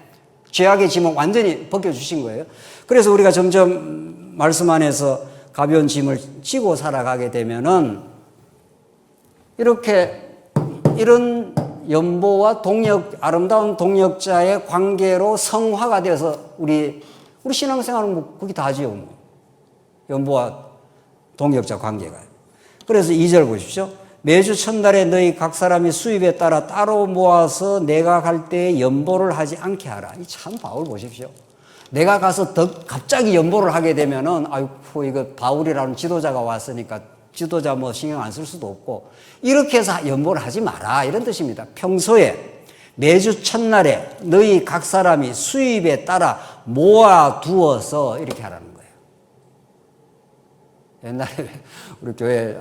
죄악의 짐은 완전히 벗겨주신 거예요. 그래서 우리가 점점 말씀 안에서 가벼운 짐을 지고 살아가게 되면은 이런 연보와 아름다운 동역자의 관계로 성화가 되어서 우리 신앙생활은 그게 다지요. 연보와 동역자 관계가. 그래서 2절 보십시오. 매주 첫날에 너희 각 사람이 수입에 따라 따로 모아서 내가 갈 때에 연보를 하지 않게 하라. 이 참 바울 보십시오. 내가 가서 갑자기 연보를 하게 되면은 아이고 이거 바울이라는 지도자가 왔으니까 지도자 뭐 신경 안 쓸 수도 없고 이렇게 해서 연보를 하지 마라 이런 뜻입니다. 평소에 매주 첫날에 너희 각 사람이 수입에 따라 모아두어서 이렇게 하라는 거예요. 옛날에 우리 교회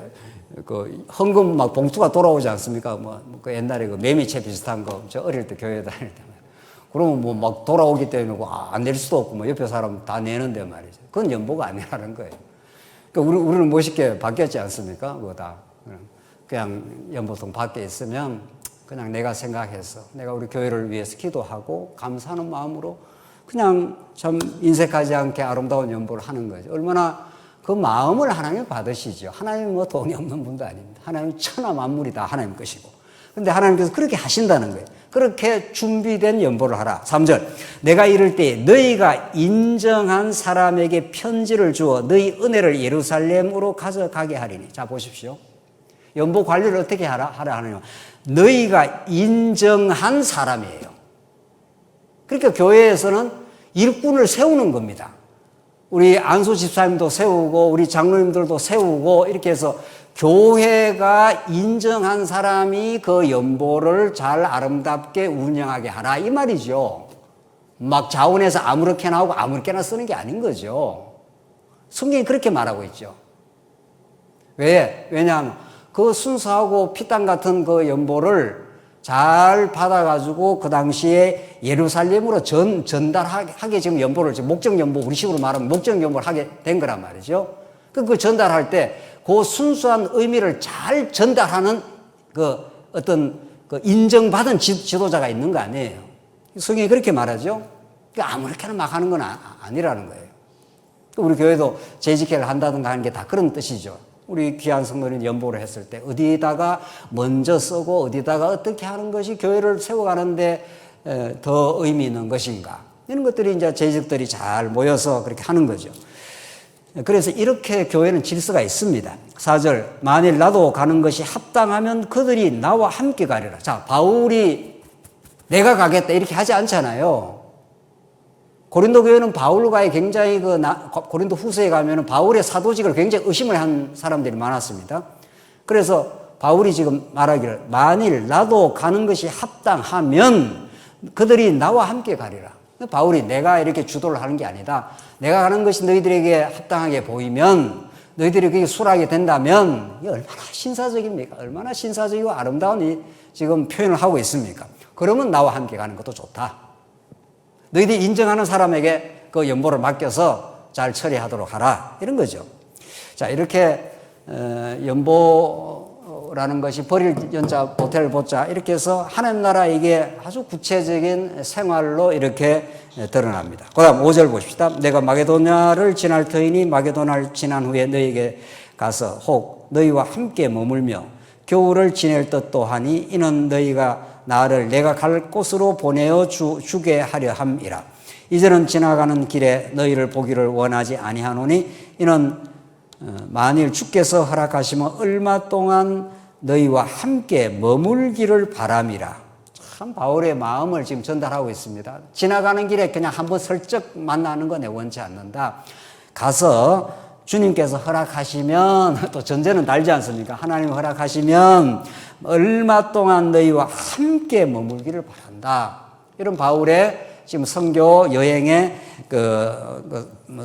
그 헌금 막 봉투가 돌아오지 않습니까? 그 옛날에 그 매미채 비슷한 거 저 어릴 때 교회 다닐 때 그러면 뭐 막 돌아오기 때문에 안 낼 수도 없고 뭐 옆에 사람 다 내는데 말이죠. 그건 연보가 아니라는 거예요. 그러니까 우리는 멋있게 바뀌었지 않습니까? 그거 다 그냥 연보통 밖에 있으면 그냥 내가 생각해서 내가 우리 교회를 위해서 기도하고 감사하는 마음으로 그냥 참 인색하지 않게 아름다운 연보를 하는 거죠. 얼마나 그 마음을 하나님이 받으시죠. 하나님은 뭐 돈이 없는 분도 아닙니다. 하나님은 천하 만물이 다 하나님 것이고. 근데 하나님께서 그렇게 하신다는 거예요. 그렇게 준비된 연보를 하라. 3절. 내가 이를 때 너희가 인정한 사람에게 편지를 주어 너희 은혜를 예루살렘으로 가져가게 하리니. 자, 보십시오. 연보 관리를 어떻게 하라 하느냐. 너희가 인정한 사람이에요. 그러니까 교회에서는 일꾼을 세우는 겁니다. 우리 안수 집사님도 세우고 우리 장로님들도 세우고 이렇게 해서 교회가 인정한 사람이 그 연보를 잘 아름답게 운영하게 하라 이 말이죠. 막 자원해서 아무렇게나 하고 아무렇게나 쓰는 게 아닌 거죠. 성경이 그렇게 말하고 있죠. 왜? 왜냐하면 그 순수하고 피땀 같은 그 연보를 잘 받아가지고 그 당시에 예루살렘으로 전달하게 지금 연보를 목적 연보 우리식으로 말하면 목적 연보를 하게 된 거란 말이죠. 그 전달할 때 그 순수한 의미를 잘 전달하는 그 어떤 그 인정받은 지도자가 있는 거 아니에요. 성경이 그렇게 말하죠. 아무렇게나 막 하는 건 아니라는 거예요. 우리 교회도 재직회를 한다든가 하는 게 다 그런 뜻이죠. 우리 귀한 성도님 연보를 했을 때 어디다가 먼저 쓰고 어디다가 어떻게 하는 것이 교회를 세워가는데 더 의미 있는 것인가. 이런 것들이 이제 재직들이 잘 모여서 그렇게 하는 거죠. 그래서 이렇게 교회는 질서가 있습니다. 4절. 만일 나도 가는 것이 합당하면 그들이 나와 함께 가리라. 자, 바울이 내가 가겠다 이렇게 하지 않잖아요. 고린도 교회는 바울과의 굉장히 고린도 후서에 가면은 바울의 사도직을 굉장히 의심을 한 사람들이 많았습니다. 그래서 바울이 지금 말하기를 만일 나도 가는 것이 합당하면 그들이 나와 함께 가리라. 바울이 내가 이렇게 주도를 하는 게 아니다. 내가 가는 것이 너희들에게 합당하게 보이면 너희들이 그게 수락이 된다면 이게 얼마나 신사적입니까? 얼마나 신사적이고 아름다운 이 지금 표현을 하고 있습니까? 그러면 나와 함께 가는 것도 좋다. 너희들이 인정하는 사람에게 그 연보를 맡겨서 잘 처리하도록 하라. 이런 거죠. 자, 이렇게 연보라는 것이 버릴 연자 보탤 보자 이렇게 해서 하나님 나라 이게 아주 구체적인 생활로 이렇게 드러납니다. 그 다음 5절 보십시다. 내가 마게도냐를 지날 터이니 마게도냐를 지난 후에 너희에게 가서 혹 너희와 함께 머물며 겨울을 지낼 뜻도 하니 이는 너희가 나를 내가 갈 곳으로 보내어 주게 하려 함이라. 이제는 지나가는 길에 너희를 보기를 원하지 아니하노니 이는 만일 주께서 허락하시면 얼마 동안 너희와 함께 머물기를 바람이라. 참 바울의 마음을 지금 전달하고 있습니다. 지나가는 길에 그냥 한번 슬쩍 만나는 거 내 원치 않는다. 가서 주님께서 허락하시면 또 전제는 달지 않습니까? 하나님 허락하시면 얼마 동안 너희와 함께 머물기를 바란다. 이런 바울의 지금 선교 여행의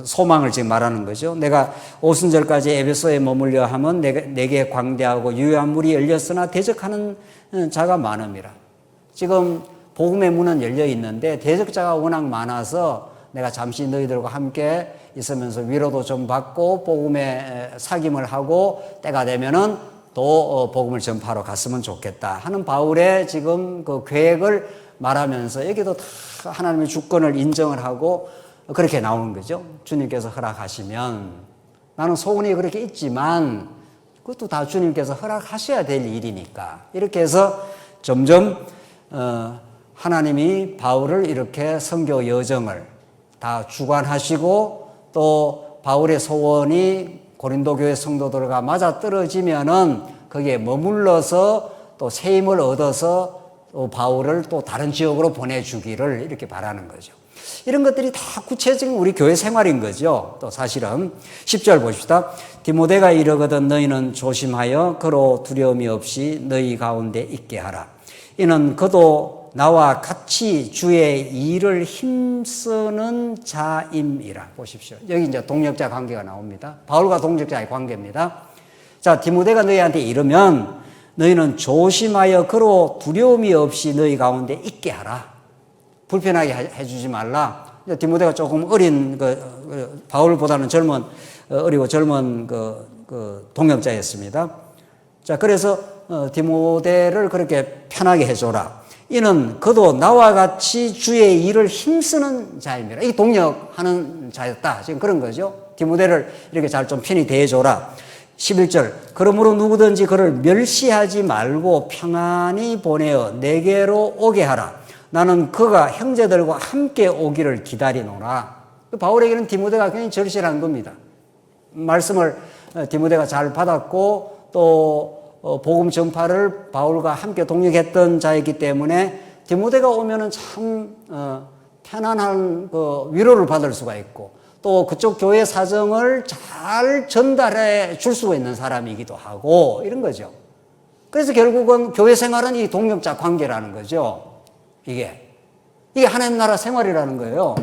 소망을 지금 말하는 거죠. 내가 오순절까지 에베소에 머물려 하면 내게 광대하고 유효한 물이 열렸으나 대적하는 자가 많음이라. 지금 복음의 문은 열려 있는데 대적자가 워낙 많아서 내가 잠시 너희들과 함께 있으면서 위로도 좀 받고 복음의 사귐을 하고 때가 되면은 또 복음을 전파하러 갔으면 좋겠다 하는 바울의 지금 그 계획을 말하면서 여기도 다 하나님의 주권을 인정을 하고 그렇게 나오는 거죠. 주님께서 허락하시면 나는 소원이 그렇게 있지만 그것도 다 주님께서 허락하셔야 될 일이니까 이렇게 해서 점점 하나님이 바울을 이렇게 선교 여정을 다 주관하시고 또 바울의 소원이 고린도 교회 성도들과 맞아떨어지면은 거기에 머물러서 또 새 힘을 얻어서 또 바울을 또 다른 지역으로 보내주기를 이렇게 바라는 거죠. 이런 것들이 다 구체적인 우리 교회 생활인 거죠. 또 사실은 10절 보십시다. 디모데가 이르거든 너희는 조심하여 그로 두려움이 없이 너희 가운데 있게 하라. 이는 그도 나와 같이 주의 일을 힘쓰는 자임이라. 보십시오. 여기 이제 동력자 관계가 나옵니다. 바울과 동력자의 관계입니다. 자, 디모데가 너희한테 이르면 너희는 조심하여 그로 두려움이 없이 너희 가운데 있게 하라. 불편하게 해주지 말라. 디모데가 조금 어린 바울보다는 어리고 젊은 동역자였습니다. 자, 그래서 디모데를 그렇게 편하게 해줘라. 이는 그도 나와 같이 주의 일을 힘쓰는 자입니다. 이 동역하는 자였다. 지금 그런 거죠. 디모데를 이렇게 잘 좀 편히 대해줘라. 11절 그러므로 누구든지 그를 멸시하지 말고 평안히 보내어 내게로 오게 하라. 나는 그가 형제들과 함께 오기를 기다리노라. 바울에게는 디모데가 굉장히 절실한 겁니다. 말씀을 디모데가 잘 받았고 또 복음 전파를 바울과 함께 동역했던 자이기 때문에 디모데가 오면은 참 편안한 위로를 받을 수가 있고 또 그쪽 교회 사정을 잘 전달해 줄 수가 있는 사람이기도 하고 이런 거죠. 그래서 결국은 교회 생활은 이 동역자 관계라는 거죠. 이게 하나님 나라 생활이라는 거예요.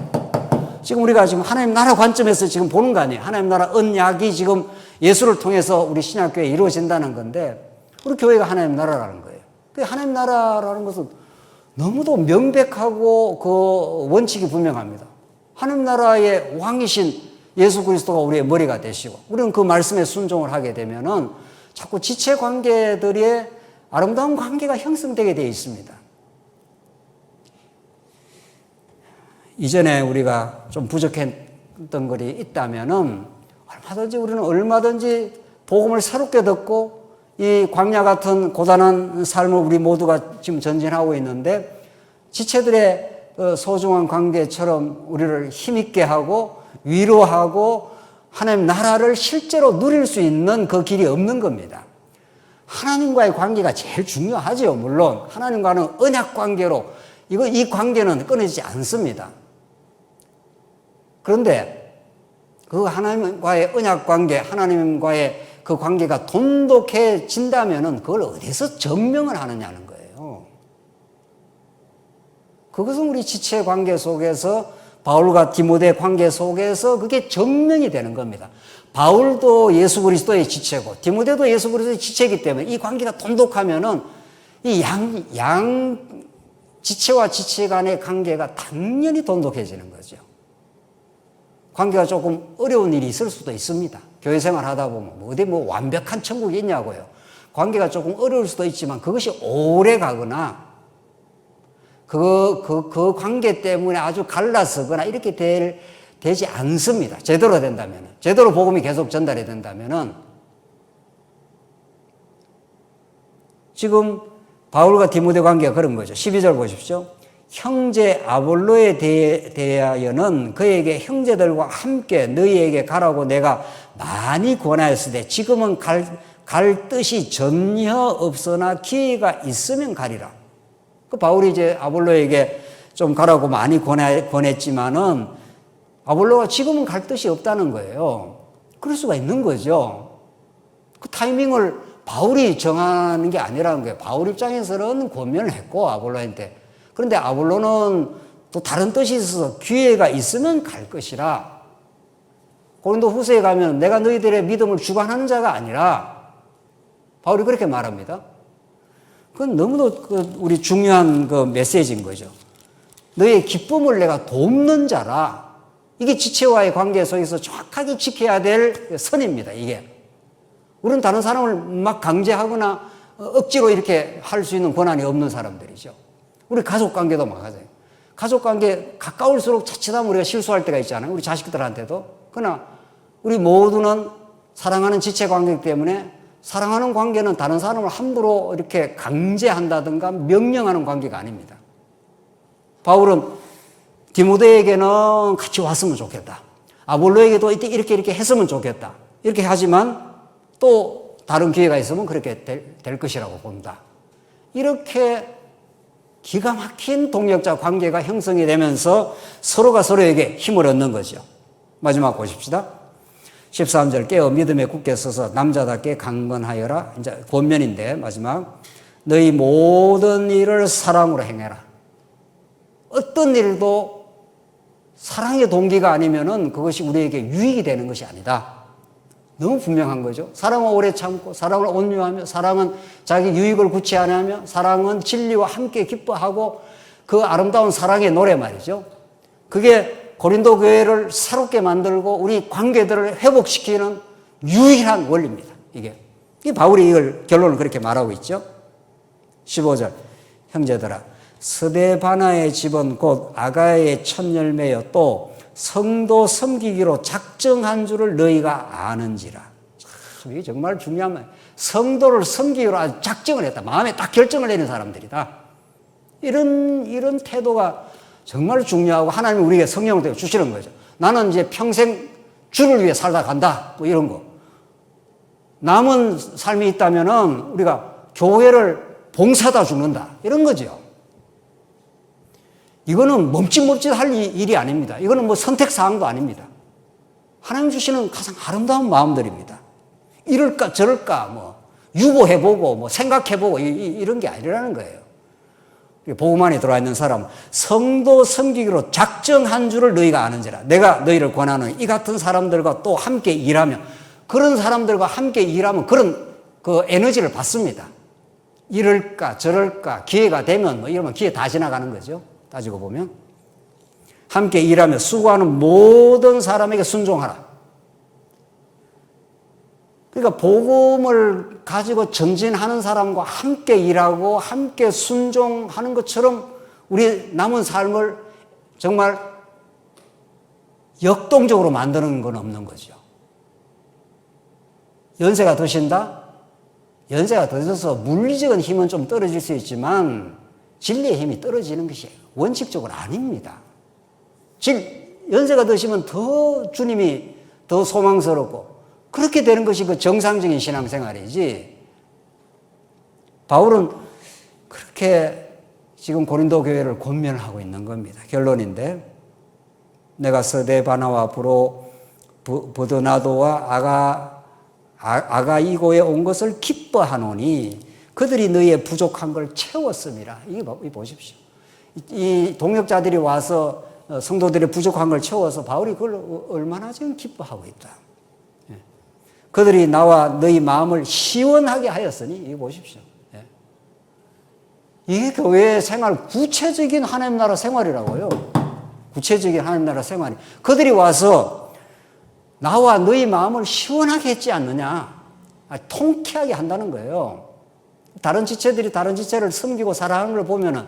지금 우리가 지금 하나님 나라 관점에서 지금 보는 거 아니에요. 하나님 나라 언약이 지금 예수를 통해서 우리 신약교회에 이루어진다는 건데 우리 교회가 하나님 나라라는 거예요. 그 하나님 나라라는 것은 너무도 명백하고 그 원칙이 분명합니다. 하나님 나라의 왕이신 예수 그리스도가 우리의 머리가 되시고 우리는 그 말씀에 순종을 하게 되면은 자꾸 지체 관계들의 아름다운 관계가 형성되게 되어 있습니다. 이전에 우리가 좀 부족했던 것이 있다면은 우리는 얼마든지 복음을 새롭게 듣고 이 광야 같은 고단한 삶을 우리 모두가 지금 전진하고 있는데 지체들의 소중한 관계처럼 우리를 힘있게 하고 위로하고 하나님 나라를 실제로 누릴 수 있는 그 길이 없는 겁니다. 하나님과의 관계가 제일 중요하죠. 물론 하나님과는 언약 관계로 이 관계는 끊어지지 않습니다. 그런데 그 하나님과의 언약 관계, 하나님과의 그 관계가 돈독해진다면은 그걸 어디서 증명을 하느냐는 거예요. 그것은 우리 지체 관계 속에서 바울과 디모데 관계 속에서 그게 증명이 되는 겁니다. 바울도 예수 그리스도의 지체고 디모데도 예수 그리스도의 지체이기 때문에 이 관계가 돈독하면은 이 양 지체와 지체 간의 관계가 당연히 돈독해지는 거죠. 관계가 조금 어려운 일이 있을 수도 있습니다. 교회 생활 하다 보면 어디 완벽한 천국이 있냐고요. 관계가 조금 어려울 수도 있지만 그것이 오래 가거나 그 관계 때문에 아주 갈라서거나 이렇게 되지 않습니다. 제대로 된다면, 제대로 복음이 계속 전달이 된다면은 지금 바울과 디모데 관계가 그런 거죠. 12절 보십시오. 형제 아볼로에 대하여는 그에게 형제들과 함께 너희에게 가라고 내가 많이 권하였으되 지금은 갈 뜻이 전혀 없으나 기회가 있으면 가리라. 그 바울이 이제 아볼로에게 좀 가라고 많이 권했지만은 아볼로가 지금은 갈 뜻이 없다는 거예요. 그럴 수가 있는 거죠. 그 타이밍을 바울이 정하는 게 아니라는 거예요. 바울 입장에서는 권면을 했고 아볼로한테. 그런데 아볼로는 또 다른 뜻이 있어서 기회가 있으면 갈 것이라. 고린도 후서에 가면 내가 너희들의 믿음을 주관하는 자가 아니라 바울이 그렇게 말합니다. 그건 너무도 우리 중요한 그 메시지인 거죠. 너의 기쁨을 내가 돕는 자라. 이게 지체와의 관계 속에서 정확하게 지켜야 될 선입니다. 이게. 우리는 다른 사람을 막 강제하거나 억지로 이렇게 할 수 있는 권한이 없는 사람들이죠. 우리 가족관계도 마찬가지예요. 가족관계 가까울수록 자칫하면 우리가 실수할 때가 있잖아요. 우리 자식들한테도. 그러나 우리 모두는 사랑하는 지체관계이기 때문에 사랑하는 관계는 다른 사람을 함부로 이렇게 강제한다든가 명령하는 관계가 아닙니다. 바울은 디모데에게는 같이 왔으면 좋겠다. 아볼로에게도 이렇게 했으면 좋겠다. 이렇게 하지만 또 다른 기회가 있으면 그렇게 될 것이라고 본다. 이렇게 기가 막힌 동역자 관계가 형성이 되면서 서로가 서로에게 힘을 얻는 거죠. 마지막 보십시다. 13절 깨어 믿음에 굳게 서서 남자답게 강건하여라. 이제 권면인데 마지막 너희 모든 일을 사랑으로 행해라. 어떤 일도 사랑의 동기가 아니면은 그것이 우리에게 유익이 되는 것이 아니다. 너무 분명한 거죠. 사랑은 오래 참고, 사랑을 온유하며, 사랑은 자기 유익을 구취하며, 사랑은 진리와 함께 기뻐하고, 그 아름다운 사랑의 노래 말이죠. 그게 고린도 교회를 새롭게 만들고 우리 관계들을 회복시키는 유일한 원리입니다. 이게 바울이 이걸 결론을 그렇게 말하고 있죠. 15절 형제들아 스데바나의 집은 곧 아가야의 첫 열매여 또 성도 섬기기로 작정한 줄을 너희가 아는지라. 참, 이게 정말 중요한 말. 성도를 섬기기로 아주 작정을 했다. 마음에 딱 결정을 내린 사람들이다. 이런 태도가 정말 중요하고 하나님이 우리에게 성령을 주시는 거죠. 나는 이제 평생 주를 위해 살다 간다. 뭐 이런 거. 남은 삶이 있다면은 우리가 교회를 봉사다 죽는다. 이런 거죠. 이거는 멈칫멈칫할 일이 아닙니다. 이거는 뭐 선택사항도 아닙니다. 하나님 주시는 가장 아름다운 마음들입니다. 이럴까 저럴까 뭐 유보해보고 뭐 생각해보고 이런 게 아니라는 거예요. 복음 안에 들어와 있는 사람은 성도 섬기기로 작정한 줄을 너희가 아는지라. 내가 너희를 권하는 이 같은 사람들과 또 함께 일하며 그런 사람들과 함께 일하면 그런 그 에너지를 받습니다. 이럴까 저럴까 기회가 되면 뭐 이러면 기회 다 지나가는 거죠. 따지고 보면 함께 일하며 수고하는 모든 사람에게 순종하라. 그러니까 복음을 가지고 전진하는 사람과 함께 일하고 함께 순종하는 것처럼 우리 남은 삶을 정말 역동적으로 만드는 건 없는 거죠. 연세가 드신다? 연세가 드셔서 물리적인 힘은 좀 떨어질 수 있지만 진리의 힘이 떨어지는 것이 원칙적으로 아닙니다. 즉 연세가 드시면 더 주님이 더 소망스럽고 그렇게 되는 것이 그 정상적인 신앙생활이지. 바울은 그렇게 지금 고린도 교회를 권면하고 있는 겁니다. 결론인데 내가 스데바나와 버드나도와 아가이고에 온 것을 기뻐하노니 그들이 너희의 부족한 걸 채웠음이라. 이거 보십시오. 이 동역자들이 와서 성도들의 부족한 걸 채워서 바울이 그걸 얼마나 지금 기뻐하고 있다. 그들이 나와 너희 마음을 시원하게 하였으니 이거 보십시오. 이게 교회 생활, 구체적인 하나님 나라 생활이라고요. 구체적인 하나님 나라 생활이. 그들이 와서 나와 너희 마음을 시원하게 했지 않느냐. 통쾌하게 한다는 거예요. 다른 지체들이 다른 지체를 섬기고 살아가는 걸 보면은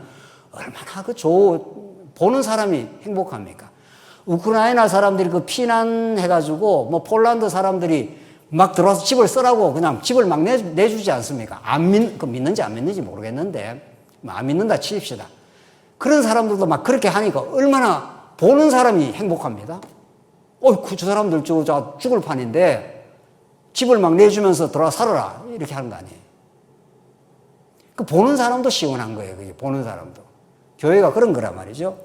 얼마나 보는 사람이 행복합니까? 우크라이나 사람들이 그 피난해가지고 뭐 폴란드 사람들이 막 들어와서 집을 쓰라고 그냥 집을 막 내주지 않습니까? 믿는지 안 믿는지 모르겠는데 안 믿는다 칩시다. 그런 사람들도 막 그렇게 하니까 얼마나 보는 사람이 행복합니다. 저 사람들 저 죽을 판인데 집을 막 내주면서 들어와 살아라 이렇게 하는 거 아니에요. 그 보는 사람도 시원한 거예요. 그게 보는 사람도. 교회가 그런 거란 말이죠.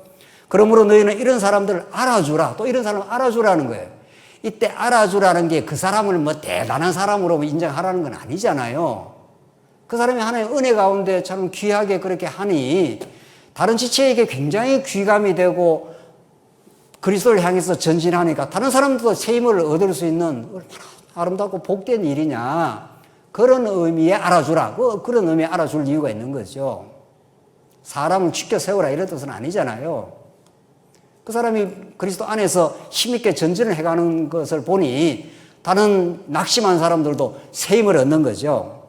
그러므로 너희는 이런 사람들을 알아주라. 또 이런 사람을 알아주라는 거예요. 이때 알아주라는 게 그 사람을 뭐 대단한 사람으로 인정하라는 건 아니잖아요. 그 사람이 하나님의 은혜 가운데 참 귀하게 그렇게 하니 다른 지체에게 굉장히 귀감이 되고 그리스도를 향해서 전진하니까 다른 사람들도 새 힘을 얻을 수 있는 얼마나 아름답고 복된 일이냐. 그런 의미에 알아주라. 그런 의미에 알아줄 이유가 있는 거죠. 사람을 지켜 세우라 이런 뜻은 아니잖아요. 그 사람이 그리스도 안에서 힘있게 전진을 해가는 것을 보니 다른 낙심한 사람들도 새 힘을 얻는 거죠.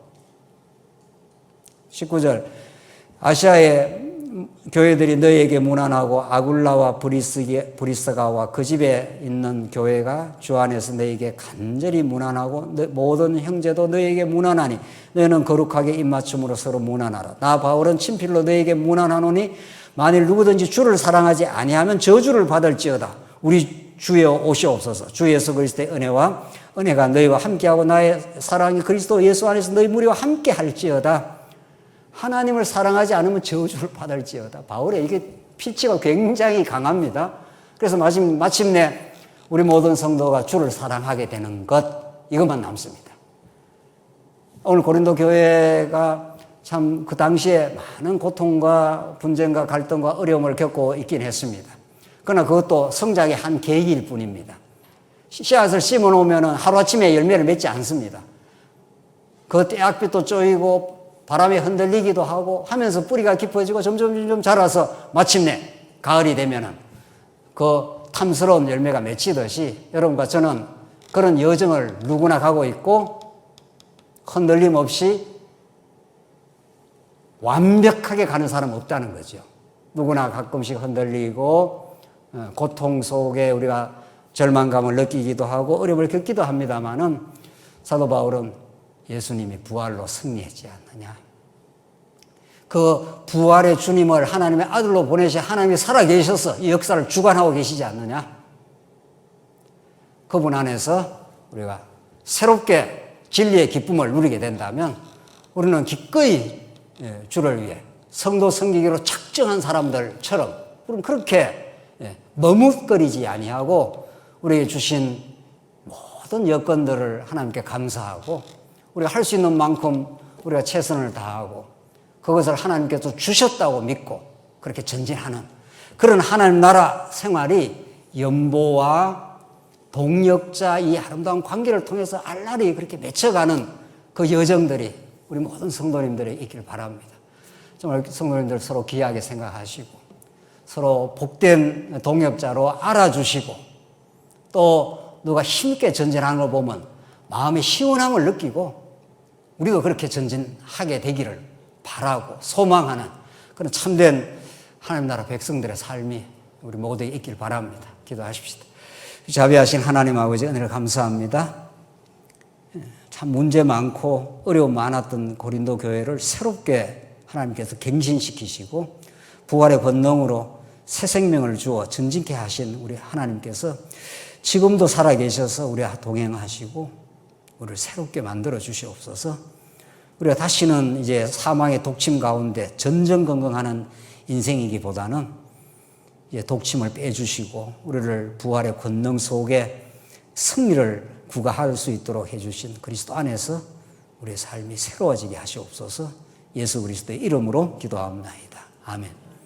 19절 아시아의 교회들이 너희에게 문안하고 아굴라와 브리스가와 그 집에 있는 교회가 주 안에서 너희에게 간절히 문안하고 모든 형제도 너희에게 문안하니 너희는 거룩하게 입맞춤으로 서로 문안하라. 나 바울은 친필로 너희에게 문안하노니 만일 누구든지 주를 사랑하지 아니하면 저주를 받을지어다. 우리 주여 오시옵소서. 주 예수 그리스도의 은혜가 너희와 함께하고 나의 사랑이 그리스도 예수 안에서 너희 무리와 함께 할지어다. 하나님을 사랑하지 않으면 저주를 받을지어다. 바울의 이게 필치가 굉장히 강합니다. 그래서 마침내 우리 모든 성도가 주를 사랑하게 되는 것, 이것만 남습니다. 오늘 고린도 교회가 참 그 당시에 많은 고통과 분쟁과 갈등과 어려움을 겪고 있긴 했습니다. 그러나 그것도 성장의 한 계기일 뿐입니다. 씨앗을 심어 놓으면 하루아침에 열매를 맺지 않습니다. 그 떼약빛도 쪼이고 바람에 흔들리기도 하고 하면서 뿌리가 깊어지고 점점 자라서 마침내 가을이 되면은 그 탐스러운 열매가 맺히듯이 여러분과 저는 그런 여정을 누구나 가고 있고 흔들림 없이 완벽하게 가는 사람은 없다는 거죠. 누구나 가끔씩 흔들리고 고통 속에 우리가 절망감을 느끼기도 하고 어려움을 겪기도 합니다만은 사도 바울은 예수님이 부활로 승리했지 않느냐. 그 부활의 주님을 하나님의 아들로 보내신 하나님이 살아계셔서 이 역사를 주관하고 계시지 않느냐. 그분 안에서 우리가 새롭게 진리의 기쁨을 누리게 된다면 우리는 기꺼이 주를 위해 성도 섬기기로 작정한 사람들처럼 우리는 그렇게 머뭇거리지 아니하고 우리에게 주신 모든 여건들을 하나님께 감사하고 우리가 할 수 있는 만큼 우리가 최선을 다하고 그것을 하나님께서 주셨다고 믿고 그렇게 전진하는 그런 하나님 나라 생활이 연보와 동역자 이 아름다운 관계를 통해서 알랄이 그렇게 맺혀가는 그 여정들이 우리 모든 성도님들이 있길 바랍니다. 정말 성도님들 서로 귀하게 생각하시고 서로 복된 동역자로 알아주시고 또 누가 힘있게 전진하는 걸 보면 마음의 시원함을 느끼고 우리도 그렇게 전진하게 되기를 바라고 소망하는 그런 참된 하나님 나라 백성들의 삶이 우리 모두에게 있길 바랍니다. 기도하십시다. 자비하신 하나님 아버지 은혜를 감사합니다. 참 문제 많고 어려움 많았던 고린도 교회를 새롭게 하나님께서 갱신시키시고 부활의 권능으로 새 생명을 주어 전진케 하신 우리 하나님께서 지금도 살아계셔서 우리와 동행하시고 우리를 새롭게 만들어 주시옵소서. 우리가 다시는 이제 사망의 독침 가운데 전전긍긍하는 인생이기보다는 이제 독침을 빼주시고 우리를 부활의 권능 속에 승리를 구가할 수 있도록 해주신 그리스도 안에서 우리의 삶이 새로워지게 하시옵소서. 예수 그리스도의 이름으로 기도합니다. 아멘.